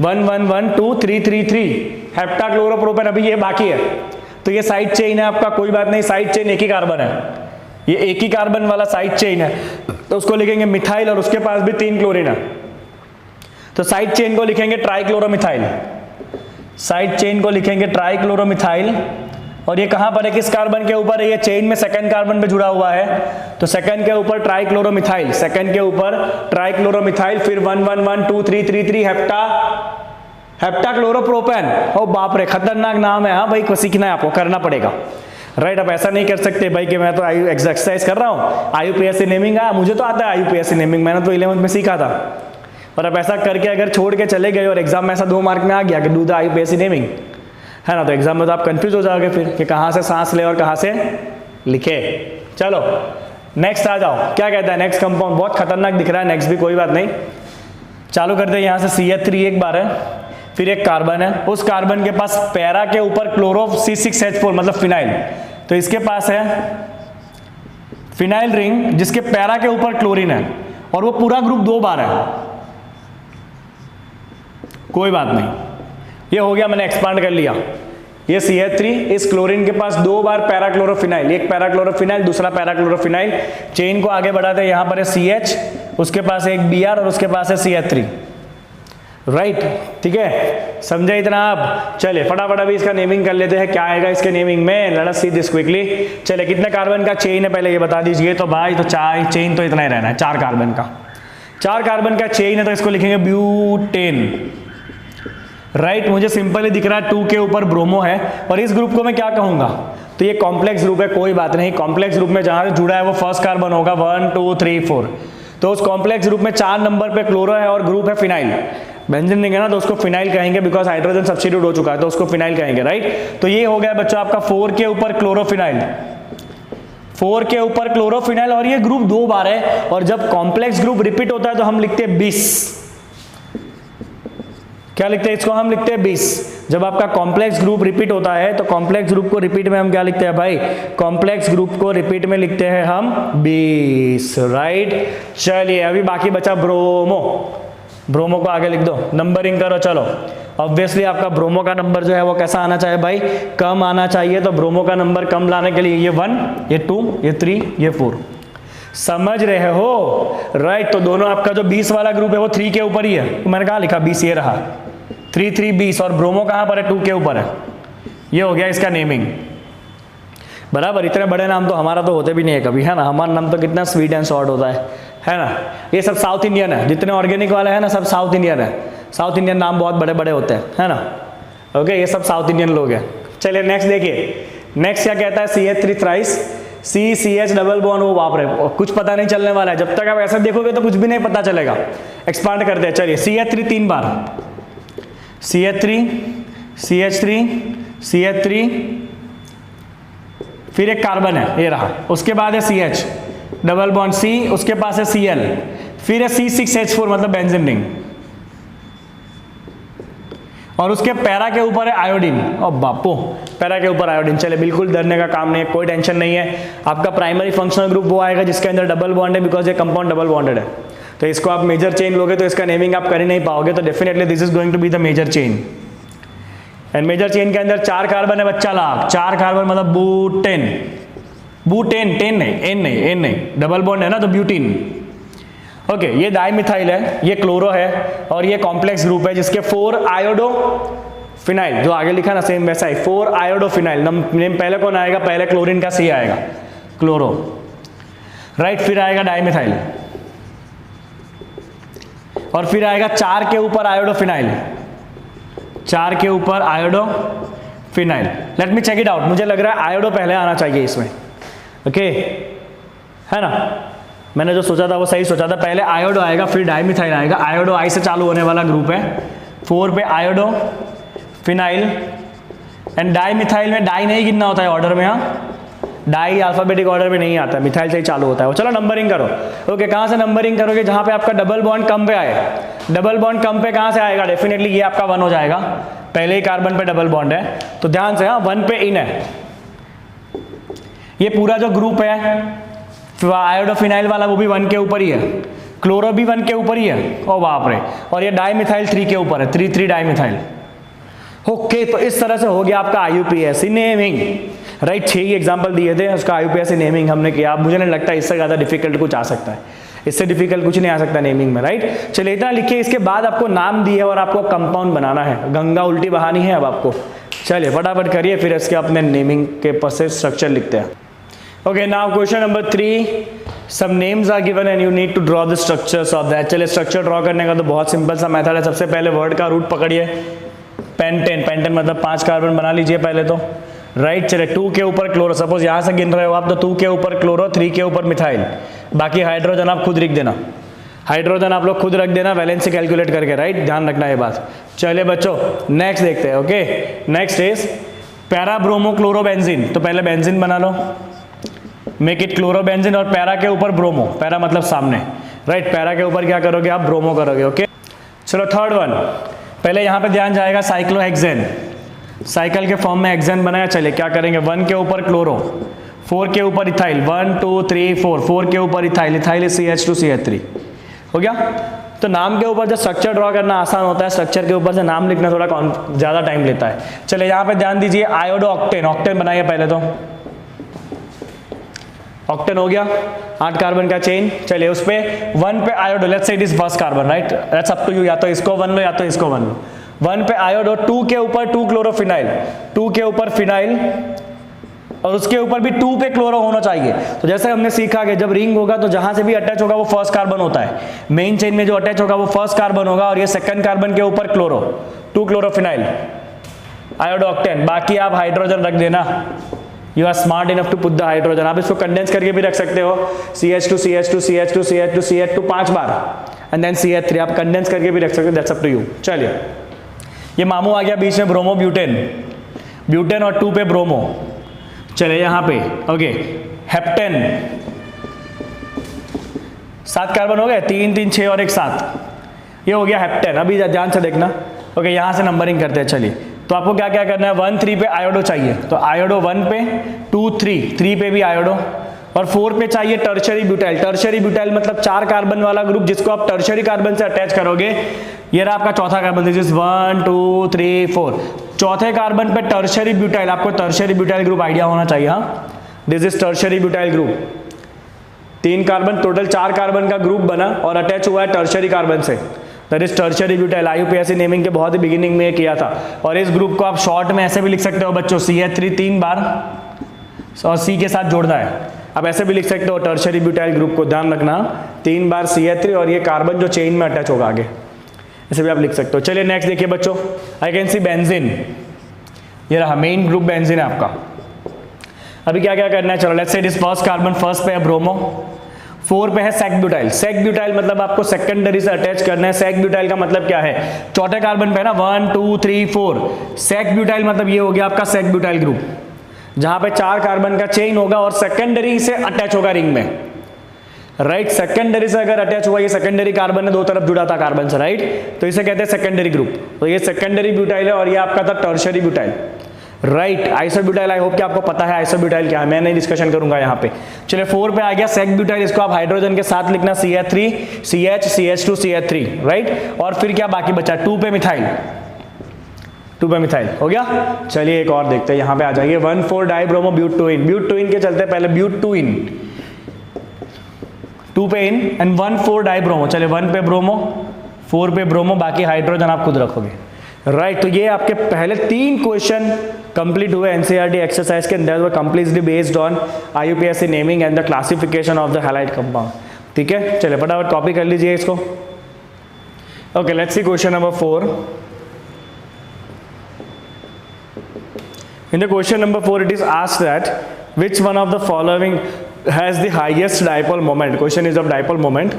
1 1 1 2 3 3 3। हेप्टा क्लोरोप्रोपेन अभी ये बाकी है, तो ये साइड चेन है आपका, कोई बात नहीं, साइड चेन एक ही कार्बन है, ये एक ही कार्बन वाला साइड चेन है, तो उसको लिखेंगे मिथाइल, और उसके पास भी 3 क्लोरीन है, तो साइड चेन को लिखेंगे ट्राइक्लोरोमिथाइल। साइड चेन को लिखेंगे ट्राइक्लोरोमिथाइल, और ये कहां पर है, किस कार्बन के ऊपर है? ये चेन में सेकंड कार्बन पे जुड़ा हुआ है, तो सेकंड के ऊपर ट्राइक्लोरोमिथाइल, सेकंड के ऊपर ट्राइक्लोरोमिथाइल, फिर 1 1 1 2 3 3 3 हेप्टा क्लोरोप्रोपेन। ओ बाप रे, खतरनाक नाम है। हाँ भाई, को सीखना है आपको, करना पड़ेगा, राइट। आप ऐसा नहीं कर सकते भाई कि मैं तो एक्सरसाइज कर रहा हूँ, IUPAC नेमिंग आया, मुझे तो आता है IUPAC नेमिंग, मैंने तो 11th में सीखा था। और आप ऐसा करके अगर छोड़ के चले गए और एग्जाम में ऐसा 2 मार्क में आ गया कि डू द IUPAC नेमिंग, है ना, तो एग्जाम में तो आप कंफ्यूज हो जाओगे फिर कि कहाँ से सांस ले और कहाँ से लिखे। चलो नेक्स्ट आ जाओ, क्या कहता है नेक्स्ट कंपाउंड? बहुत खतरनाक दिख रहा है नेक्स्ट भी, कोई बात नहीं, चालू करते हैं। यहाँ से CH3 एक बार है, फिर एक कार्बन है, उस कार्बन के पास पैरा के ऊपर क्लोरो C6H4 मतलब फिनाइल, तो इसके पास है फिनाइल रिंग जिसके पैरा के ऊपर क्लोरीन है और वो पूरा ग्रुप 2 बार है, कोई बात नहीं, ये हो गया, मैंने एक्सपांड कर लिया। ये CH3 इस क्लोरीन के पास 2 बार पैराक्लोरोफिनाइल, एक पैराक्लोरोफिनाइल दूसरा पैराक्लोरोफिनाइल, चेन को आगे बढ़ाते हैं, यहां पर है CH, उसके पास है एक Br और उसके पास है CH3, राइट, ठीक है, समझे इतना आप? चलिए फटाफट अभी इसका नेमिंग कर लेते हैं, क्या आएगा इसके नेमिंग में, let us see this quickly. चलिए कितने कार्बन का चेन है पहले ये बता दीजिए। तो भाई तो चेन तो इतना ही रहना है, 4 कार्बन का, 4 कार्बन का चेन है, तो इसको लिखेंगे ब्यूटेन, राइट। मुझे सिंपल ही दिख रहा है 2 के ऊपर ब्रोमो है, और इस ग्रुप को मैं क्या कहूंगा, तो ये कॉम्प्लेक्स ग्रुप है, कोई बात नहीं, कॉम्प्लेक्स ग्रुप में जहां से जुड़ा है वो फर्स्ट कार्बन होगा, 1 2 3 4, तो उस कॉम्प्लेक्स ग्रुप में 4 नंबर पे क्लोरो है और ग्रुप है फिनाइल, बेंजीन नहीं है ना, तो उसको फिनाइल कहेंगे, बिकॉज हाइड्रोजन सब्स्टिट्यूट हो चुका है, तो उसको फिनाइल कहेंगे, राइट। तो ये हो गया बच्चों आपका 4 के ऊपर क्लोरोफिनाइल, 4 के ऊपर क्लोरोफिनाइल, और ये ग्रुप 2 बार है, और जब कॉम्प्लेक्स ग्रुप रिपीट होता है तो हम लिखते हैं 20, क्या लिखते हैं इसको, हम लिखते हैं 20। जब आपका कॉम्प्लेक्स ग्रुप रिपीट होता है तो कॉम्प्लेक्स ग्रुप को रिपीट में हम क्या लिखते हैं भाई, कॉम्प्लेक्स ग्रुप को रिपीट में लिखते हैं हम 20, राइट। चलिए अभी बाकी बचा ब्रोमो, ब्रोमो को आगे लिख दो, नंबरिंग करो, चलो। ऑब्वियसली आपका ब्रोमो का नंबर जो है वो कैसा आना चाहिए भाई, कम आना चाहिए, तो ब्रोमो का नंबर कम लाने के लिए ये 1, ये 2, ये 3, ये 4, समझ रहे हो, राइट। तो दोनों आपका जो 20 वाला ग्रुप है वो 3 के ऊपर ही है, तो मैंने कहा लिखा 20, ये रहा 3 3 20, और ब्रोमो कहां पर है, 2 के ऊपर है, ये हो गया इसका नेमिंग, बराबर। इतने बड़े नाम तो हमारा तो होते भी नहीं है कभी, है ना, हमारा नाम तो कितना स्वीट एंड शॉर्ट होता है ना। ये सब साउथ इंडियन है, जितने ऑर्गेनिक वाले हैं ना सब साउथ इंडियन है, साउथ इंडियन नाम बहुत बड़े बड़े होते हैं, है ना, ओके, ये सब साउथ इंडियन लोग हैं। चलिए नेक्स्ट देखिए, नेक्स्ट क्या कहता है, CH3 thrice, CH double bond, वो बाप रे, कुछ पता नहीं चलने वाला है, जब तक आप ऐसा देखोगे तो कुछ भी नहीं पता चलेगा। एक्सपांड करते हैं, चलिए CH3 3 बार, CH3 CH3 CH3, फिर एक कार्बन है, ये रहा, उसके बाद है CH डबल बॉन्ड C, उसके पास है Cl, फिर है C6H4 मतलब बेंजीन रिंग, और उसके पैरा के ऊपर है आयोडीन, और बापू पैरा के ऊपर आयोडीन। चले बिल्कुल डरने का काम नहीं है, कोई टेंशन नहीं है, आपका प्राइमरी फंक्शनल ग्रुप वो आएगा जिसके अंदर डबल बॉन्ड है, बिकॉज ये कंपाउंड डबल बॉन्डेड है, तो इसको आप मेजर चेन लोगे तो इसका नेमिंग आप कर ही नहीं पाओगे, तो definitely this is going to be the major chain. And major chain के अंदर 4 कार्बन है बच्चा लाभ, 4 कार्बन मतलब बूटेन, बूटेन, टेन नहीं, एन नहीं, एन नहीं, डबल बॉन्ड है ना तो ब्यूटीन, ओके। ये डाइमिथाइल है, ये क्लोरो है, और ये कॉम्प्लेक्स ग्रुप है जिसके 4 आयोडो फिनाइल, जो आगे लिखा ना सेम वैसा ही, 4 आयोडो फिनाइल, नेम पहले कौन आएगा, पहले क्लोरीन का C आएगा, क्लोरो, राइट, फिर आएगा डाइमिथाइल, और फिर आएगा 4 के ऊपर आयोडो फिनाइल, 4 के ऊपर iodo phenyl. Let me check it out, मुझे लग रहा है आयोडो पहले आना चाहिए इसमें, ओके, है ना, मैंने जो सोचा था वो सही सोचा था, पहले आयोडो आएगा फिर डाइमिथाइल आएगा, आयोडो आई से चालू होने वाला ग्रुप है, 4 पे आयोडो फिनाइल, एंड डाइमिथाइल में डाई नहीं गिनना होता है ऑर्डर में, हाँ, डाई अल्फाबेटिक ऑर्डर में नहीं आता है, मिथाइल से ही चालू होता है वो। चलो नंबरिंग करो, ओके, कहाँ से नंबरिंग करोगे, जहाँ पे आपका डबल बॉन्ड कम पे आए, डबल बॉन्ड कम पे कहाँ से आएगा, डेफिनेटली ये आपका 1 हो जाएगा, पहले ही कार्बन पे डबल बॉन्ड है, तो ध्यान से, हाँ 1 पे इन है, ये पूरा जो ग्रुप है आयोडोफिनाइल वाला वो भी 1 के ऊपर ही है, क्लोरो भी 1 के ऊपर ही है, ओ बाप रे, और ये डाइमिथाइल 3 के ऊपर है, 3 3 डाइमिथाइल, ओके। तो इस तरह से हो गया आपका IUPAC नेमिंग, राइट। 6 ही एग्जांपल दिए थे, उसका IUPAC नेमिंग हमने किया। अब मुझे नहीं लगता इससे ज़्यादा डिफिकल्ट कुछ आ सकता है, इससे डिफिकल्ट कुछ नहीं आ सकता नेमिंग में, राइट। चलिए इतना लिखिए, इसके बाद आपको नाम दिए और आपको कंपाउंड बनाना है, गंगा उल्टी बहानी है अब आपको। चलिए फटाफट करिए, फिर इसके अपने नेमिंग के प्रोसेस स्ट्रक्चर लिखते हैं। Okay, now question number 3, some names are given and you need to draw the structures of that। चलिए स्ट्रक्चर ड्रॉ करने का तो बहुत सिंपल सा मेथड है। सबसे पहले वर्ड का रूट पकड़िए, पेंटेन, पेंटेन मतलब 5 कार्बन बना लीजिए पहले तो, राइट। चलिए 2 के ऊपर क्लोरो, सपोज यहाँ से गिन रहे हो आप तो 2 के ऊपर क्लोरो, 3 के ऊपर मिथाइल, बाकी हाइड्रोजन आप खुद लिख देना, हाइड्रोजन आप लोग खुद रख देना वैलेंसी कैलकुलेट करके, राइट, ध्यान रखना ये बात। चलिए बच्चों नेक्स्ट देखते हैं, okay. Next is para bromo chloro benzene, तो पहले बेंजीन बना लो, मेक इट क्लोरो बेंजीन, और पैरा के ऊपर ब्रोमो, पैरा मतलब सामने, राइट, पैरा के ऊपर क्या करोगे आप, ब्रोमो करोगे, ओके। चलो थर्ड वन, पहले यहाँ पे ध्यान जाएगा साइक्लोहेक्सेन, साइकिल के फॉर्म में हेक्सेन बनाया। चलिए क्या करेंगे, 1 के ऊपर क्लोरो, 4 के ऊपर इथाइल, 1 2 3 4, 4 के ऊपर इथाइल, इथाइल CH2CH3 हो गया। तो नाम के ऊपर जो स्ट्रक्चर ड्रॉ करना आसान होता है, स्ट्रक्चर के ऊपर से नाम लिखना थोड़ा ज़्यादा टाइम लेता है। चलिए यहाँ पे ध्यान दीजिए, आयोडो ऑक्टेन, ऑक्टेन बनाइए पहले तो। ऑक्टेन हो गया, 8 कार्बन का चेन। चलिए उस पे 1 पे iodo, let's say it is first carbon, right, that's up to you, या तो इसको 1 लो या तो इसको 1 लो। 1 पे आयोडो, 2 के ऊपर 2 क्लोरोफिनाइल, 2 के ऊपर फिनाइल और उसके ऊपर भी 2 पे क्लोरो होना चाहिए। तो जैसे हमने सीखा कि जब रिंग होगा तो जहां से भी अटैच होगा वो फर्स्ट कार्बन होता है, मेन चेन में जो अटैच होगा वो फर्स्ट कार्बन होगा, और ये सेकंड कार्बन के ऊपर क्लोरो, 2 क्लोरोफिनाइल, आयोडो ऑक्टेन। बाकी आप हाइड्रोजन रख देना, you are smart enough to put the hydrogen. आप इसको कंडेंस करके भी रख सकते हो, CH2 CH2 CH2 CH2 CH2 5 bar and then CH3, आप कंडेंस करके भी रख सकते हो, दैट्स अप टू यू। चलिए ये मामू आ गया बीच में, ब्रोमो ब्यूटेन, ब्यूटेन और 2 पे ब्रोमो। चलिए यहाँ पे ओके, हेप्टेन, 7 कार्बन हो गए, 3 3 6 और 1 7, ये हो गया हेप्टेन। अभी ध्यान से देखना, ओके यहाँ से नंबरिंग करते हैं। चलिए तो आपको क्या क्या करना है, 1 3 पे आयोडो चाहिए, तो आयोडो 1 पे, 2 3 पे भी आयोडो, और 4 पे चाहिए टर्शरी ब्यूटाइल। टर्शरी ब्यूटाइल मतलब 4 कार्बन वाला ग्रुप जिसको आप टर्शरी कार्बन से अटैच करोगे। ये रहा आपका चौथा कार्बन, दिस इज 1 2 3 4, चौथे कार्बन पे टर्शरी ब्यूटाइल। आपको टर्शरी ब्यूटाइल ग्रुप आइडिया होना चाहिए, हाँ, this is tertiary butyl group. 3 carbon, total 4 carbon का ग्रुप बना और अटैच हुआ है टर्शरी कार्बन से, that is tertiary butyl. IUPAC naming के बहुत ही बिगिनिंग में किया था। और इस ग्रुप को आप शॉर्ट में ऐसे भी लिख सकते हो बच्चों, CH3 3 बार और C के साथ जोड़ना है, आप ऐसे भी लिख सकते हो टर्शरी ब्यूटाइल ग्रुप को, ध्यान रखना 3 बार CH3 और ये कार्बन जो चेन में अटैच होगा आगे, ऐसे भी आप लिख सकते हो। चलिए नेक्स्ट देखिए बच्चों, आई कैन सी बेंजीन, ये रहा मेन ग्रुप बेंजीन है आपका। अभी क्या क्या करना है, चलो let's say it is first carbon, first पे है ब्रोमो, 4 पे है सेक ब्यूटाइल। सेक ब्यूटाइल मतलब आपको सेकेंडरी से अटैच करना है। सेक ब्यूटाइल का मतलब क्या है, चौथे कार्बन पे है ना, 1 2 3 4, सेक ब्यूटाइल मतलब ये हो गया आपका सेक ब्यूटाइल ग्रुप, जहां पे 4 कार्बन का चेन होगा और सेकेंडरी से अटैच होगा रिंग में, राइट। सेकेंडरी से अगर अटैच हुआ, ये सेकेंडरी कार्बन है, 2 तरफ जुड़ा था कार्बन से, राइट, तो इसे कहते हैं सेकेंडरी ग्रुप। तो ये सेकेंडरी ब्यूटाइल है और ये आपका था tertiary butyl, right. Isobutyl, I hope कि आपको पता है आइसोब्यूटाइल क्या है, मैं नहीं डिस्कशन करूंगा यहाँ पे। चलिए 4 पे आ गया सेक ब्यूटाइल, इसको आप हाइड्रोजन के साथ लिखना, CH3 CH CH2 CH3, right. और फिर क्या बाकी बचा, 2 पे मिथाइल, 2 पे मिथाइल हो गया। चलिए एक और देखते हैं, यहाँ पे आ जाइए, 1,4 डाइब्रोमो ब्यूटोइन। ब्यूटोइन के चलते पहले ब्यूटोइन, 2 पे इन एंड 1,4 डाइब्रोमो। चलिए 1 पे ब्रोमो, 4 पे ब्रोमो, बाकी हाइड्रोजन आप खुद रखोगे, राइट। तो ये आपके पहले 3 क्वेश्चन कंप्लीट हुए NCERT एक्सरसाइज के अंदर, completely based on IUPAC naming and the classification of the halide compound, ठीक है। चलिए फटाफट कॉपी कर लीजिए इसको। Okay let's see question number 4। In the question number 4 it is asked that which one of the following has the highest dipole moment. Question is of dipole moment,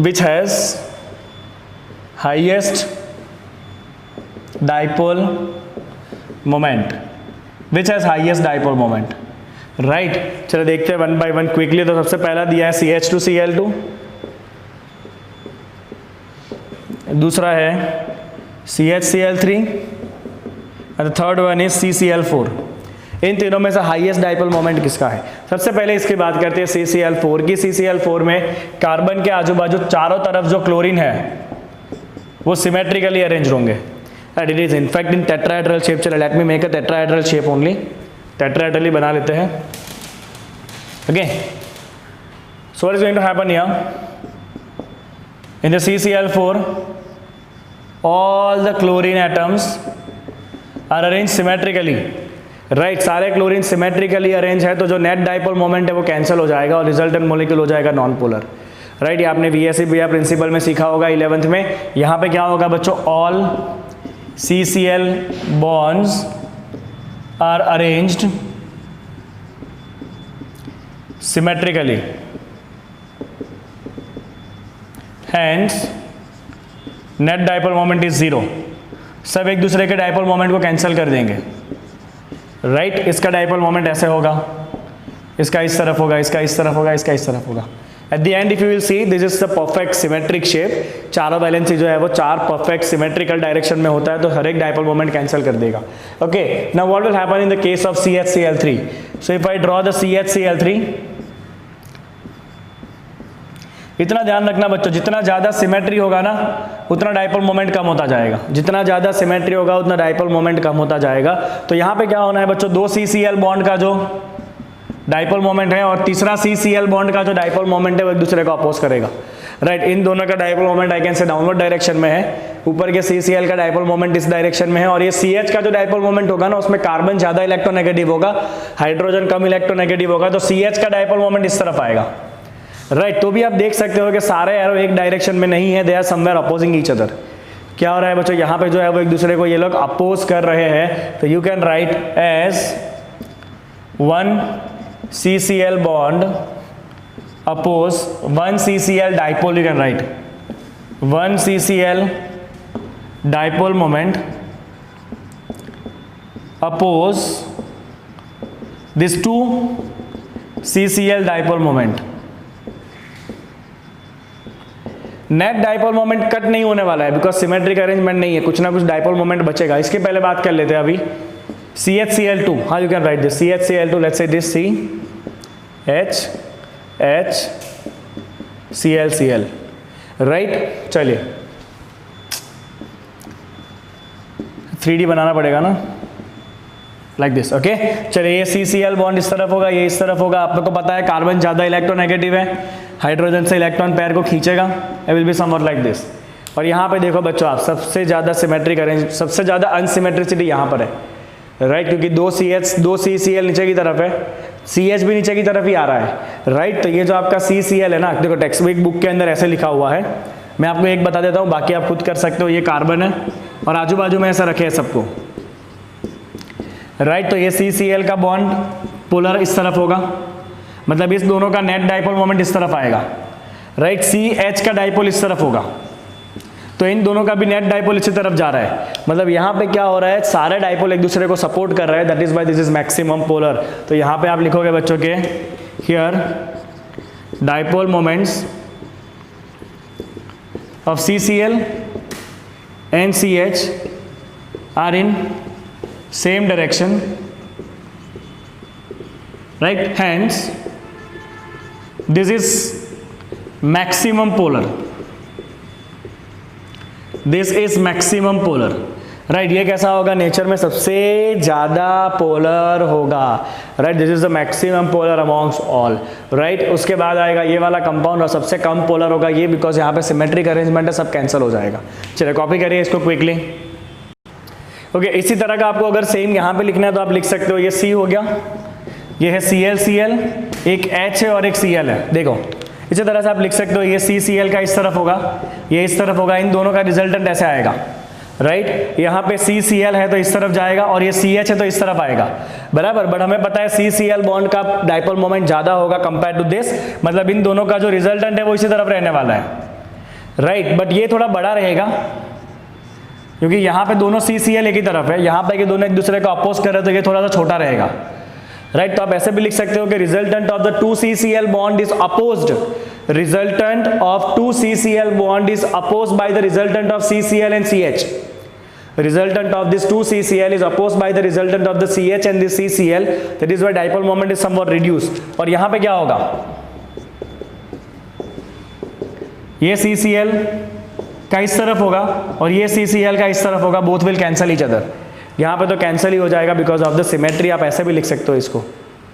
which has highest dipole moment, which has highest dipole moment, right। चलो देखते हैं 1 by 1 quickly. तो सबसे पहला दिया है CH2Cl2, दूसरा है CHCl3 और थर्ड वन इज CCl4। इन तीनों में से हाईएस्ट डाइपोल मोमेंट किसका है। सबसे पहले इसकी बात करते हैं CCl4 की। CCl4 में कार्बन के आजू बाजू चारों तरफ जो क्लोरीन है वो सिमेट्रिकली अरेंज होंगे, and it is in fact in tetrahedral shape. चलो let me make a tetrahedral shape only, tetrahedral ही बना लेते हैं, okay. So what is going to happen here in the CCl4, all the chlorine atoms are arranged symmetrically, right. सारे chlorine symmetrically arrange है, तो जो net dipole moment है वो कैंसिल हो जाएगा और रिजल्टेंट मॉलिक्यूल हो जाएगा नॉन पोलर, राइट। ये आपने VSC भैया प्रिंसिपल में सीखा होगा 11th में। यहाँ पे क्या होगा बच्चों, all CCl bonds are arranged symmetrically, hence net dipole moment is 0। सब एक दूसरे के डाइपोल मोमेंट को कैंसिल कर देंगे, राइट। इसका डाइपोल मोमेंट ऐसे होगा, इसका इस तरफ होगा, इसका इस तरफ होगा, इसका इस तरफ होगा, at the end if you will see this is the perfect symmetric shape, चारों वैलेंसी जो है वो 4 परफेक्ट सिमेट्रिकल डायरेक्शन में होता है, तो हर एक डायपोल मोमेंट कैंसिल कर देगा। Okay, now what will happen in the case of CH_Cl3? So if I draw the CH_Cl3, इतना ध्यान रखना बच्चों, जितना ज्यादा सिमेट्री होगा ना उतना डायपोल मोमेंट कम होता जाएगा, जितना ज्यादा सिमेट्री होगा उतना डायपोल मोमेंट कम होता जाएगा। तो यहाँ पे क्या होना है बच्चों, 2 CCl बॉन्ड का जो डायपोल मोमेंट है और तीसरा CCl बॉन्ड का जो डायपोल मोमेंट है वो एक दूसरे को अपोज करेगा, राइट। इन दोनों का dipole moment I can say downward direction में है, ऊपर के CCl का डायपोल मोमेंट इस डायरेक्शन में है, और ये CH का जो डायपोल मोमेंट होगा ना उसमें कार्बन ज्यादा इलेक्ट्रोनेगेटिव होगा, हाइड्रोजन कम इलेक्ट्रोनेगेटिव होगा, तो CH का डायपोल मोमेंट इस तरफ आएगा, राइट। तो भी आप देख सकते हो कि सारे एरो एक डायरेक्शन में नहीं है, they are somewhere opposing each other. क्या हो रहा है बच्चों, यहाँ पे जो है वो एक दूसरे को ये लोग अपोज कर रहे हैं, तो you can write as 1 CCl bond oppose 1 CCl dipole, you can write 1 CCl dipole moment oppose this 2 CCl dipole moment. Net dipole moment cut नहीं होने वाला है बिकॉज सिमेट्रिक अरेंजमेंट नहीं है, कुछ ना कुछ डायपोल मोमेंट बचेगा। इसके पहले बात कर लेते हैं अभी CH_Cl2, हाँ you can right this CH_Cl2, let's say this CH_HCl, right. चलिए 3D बनाना पड़ेगा ना, लाइक दिस, ओके। चलिए ये CCl बॉन्ड इस तरफ होगा, ये इस तरफ होगा। आप लोग को पता है कार्बन ज्यादा इलेक्ट्रोनेगेटिव है, हाइड्रोजन से इलेक्ट्रॉन पेयर को खींचेगा, it will be somewhat like this. और यहाँ पे देखो बच्चों आप, सबसे ज्यादा सिमेट्रिक अरेंज, सबसे ज्यादा अनसिमेट्रिसिटी यहाँ पर है, राइट, क्योंकि 2 CCl नीचे की तरफ है, CH भी नीचे की तरफ ही आ रहा है, राइट। तो ये जो आपका CCl है ना, देखो टेक्स्ट बुक के अंदर ऐसे लिखा हुआ है, मैं आपको एक बता देता हूँ, बाकी आप खुद कर सकते हो। ये कार्बन है और आजू बाजू में ऐसा रखे है सबको, राइट। तो ये CCl का बॉन्ड पोलर इस तरफ होगा, मतलब इस दोनों का नेट डायपोल मोमेंट इस तरफ आएगा, राइट। CH का डायपोल इस तरफ होगा, तो इन दोनों का भी नेट डायपोल इसी तरफ जा रहा है। मतलब यहाँ पे क्या हो रहा है, सारे डायपोल एक दूसरे को सपोर्ट कर रहे हैं, that is why this is maximum polar. तो यहाँ पे आप लिखोगे बच्चों के, here dipole moments of CCl and CH are in same direction, right? Hence this is maximum polar, this is maximum polar, right. ये कैसा होगा, नेचर में सबसे ज्यादा पोलर होगा, right. This is the maximum polar amongst all, right. उसके बाद आएगा ये वाला कंपाउंड और सबसे कम पोलर होगा ये, बिकॉज यहाँ पे सिमेट्रिक अरेंजमेंट है, सब कैंसिल हो जाएगा। चलिए कॉपी करिए इसको क्विकली, ओके। इसी तरह का आपको अगर सेम यहाँ पे लिखना है तो आप लिख सकते हो, ये C हो गया, ये है ClCl, एक H है और एक Cl है, देखो इसी तरह से आप लिख सकते हो, ये CCl का इस तरफ होगा, ये इस तरफ होगा, इन दोनों का रिजल्टेंट ऐसे आएगा, राइट। यहाँ पे CCl है तो इस तरफ जाएगा और ये CH है तो इस तरफ आएगा, बराबर। बट हमें पता है CCl बॉन्ड का डायपोल मोमेंट ज्यादा होगा कंपेयर टू दिस, मतलब इन दोनों का जो रिजल्टेंट है वो इसी तरफ रहने वाला है, राइट। बट ये थोड़ा बड़ा रहेगा क्योंकि यहाँ पे दोनों CCl एक ही तरफ है, यहाँ पे कि दोनों एक दूसरे को अपोज कर रहे तो ये थोड़ा सा छोटा रहेगा, राइट। तो आप ऐसे भी लिख सकते हो कि resultant of the 2 CCl bond is opposed, resultant of 2 CCl bond is opposed by the resultant of CCl and CH. Resultant of this 2 CCl is opposed by the resultant of the CH and the CCl, that is why dipole moment is somewhat reduced. और यहाँ पे क्या होगा, ये CCl का इस तरफ होगा और ये CCl का इस तरफ होगा, both will cancel each other। यहाँ पे तो कैंसिल ही हो जाएगा बिकॉज ऑफ द सिमेट्री, आप ऐसे भी लिख सकते हो इसको।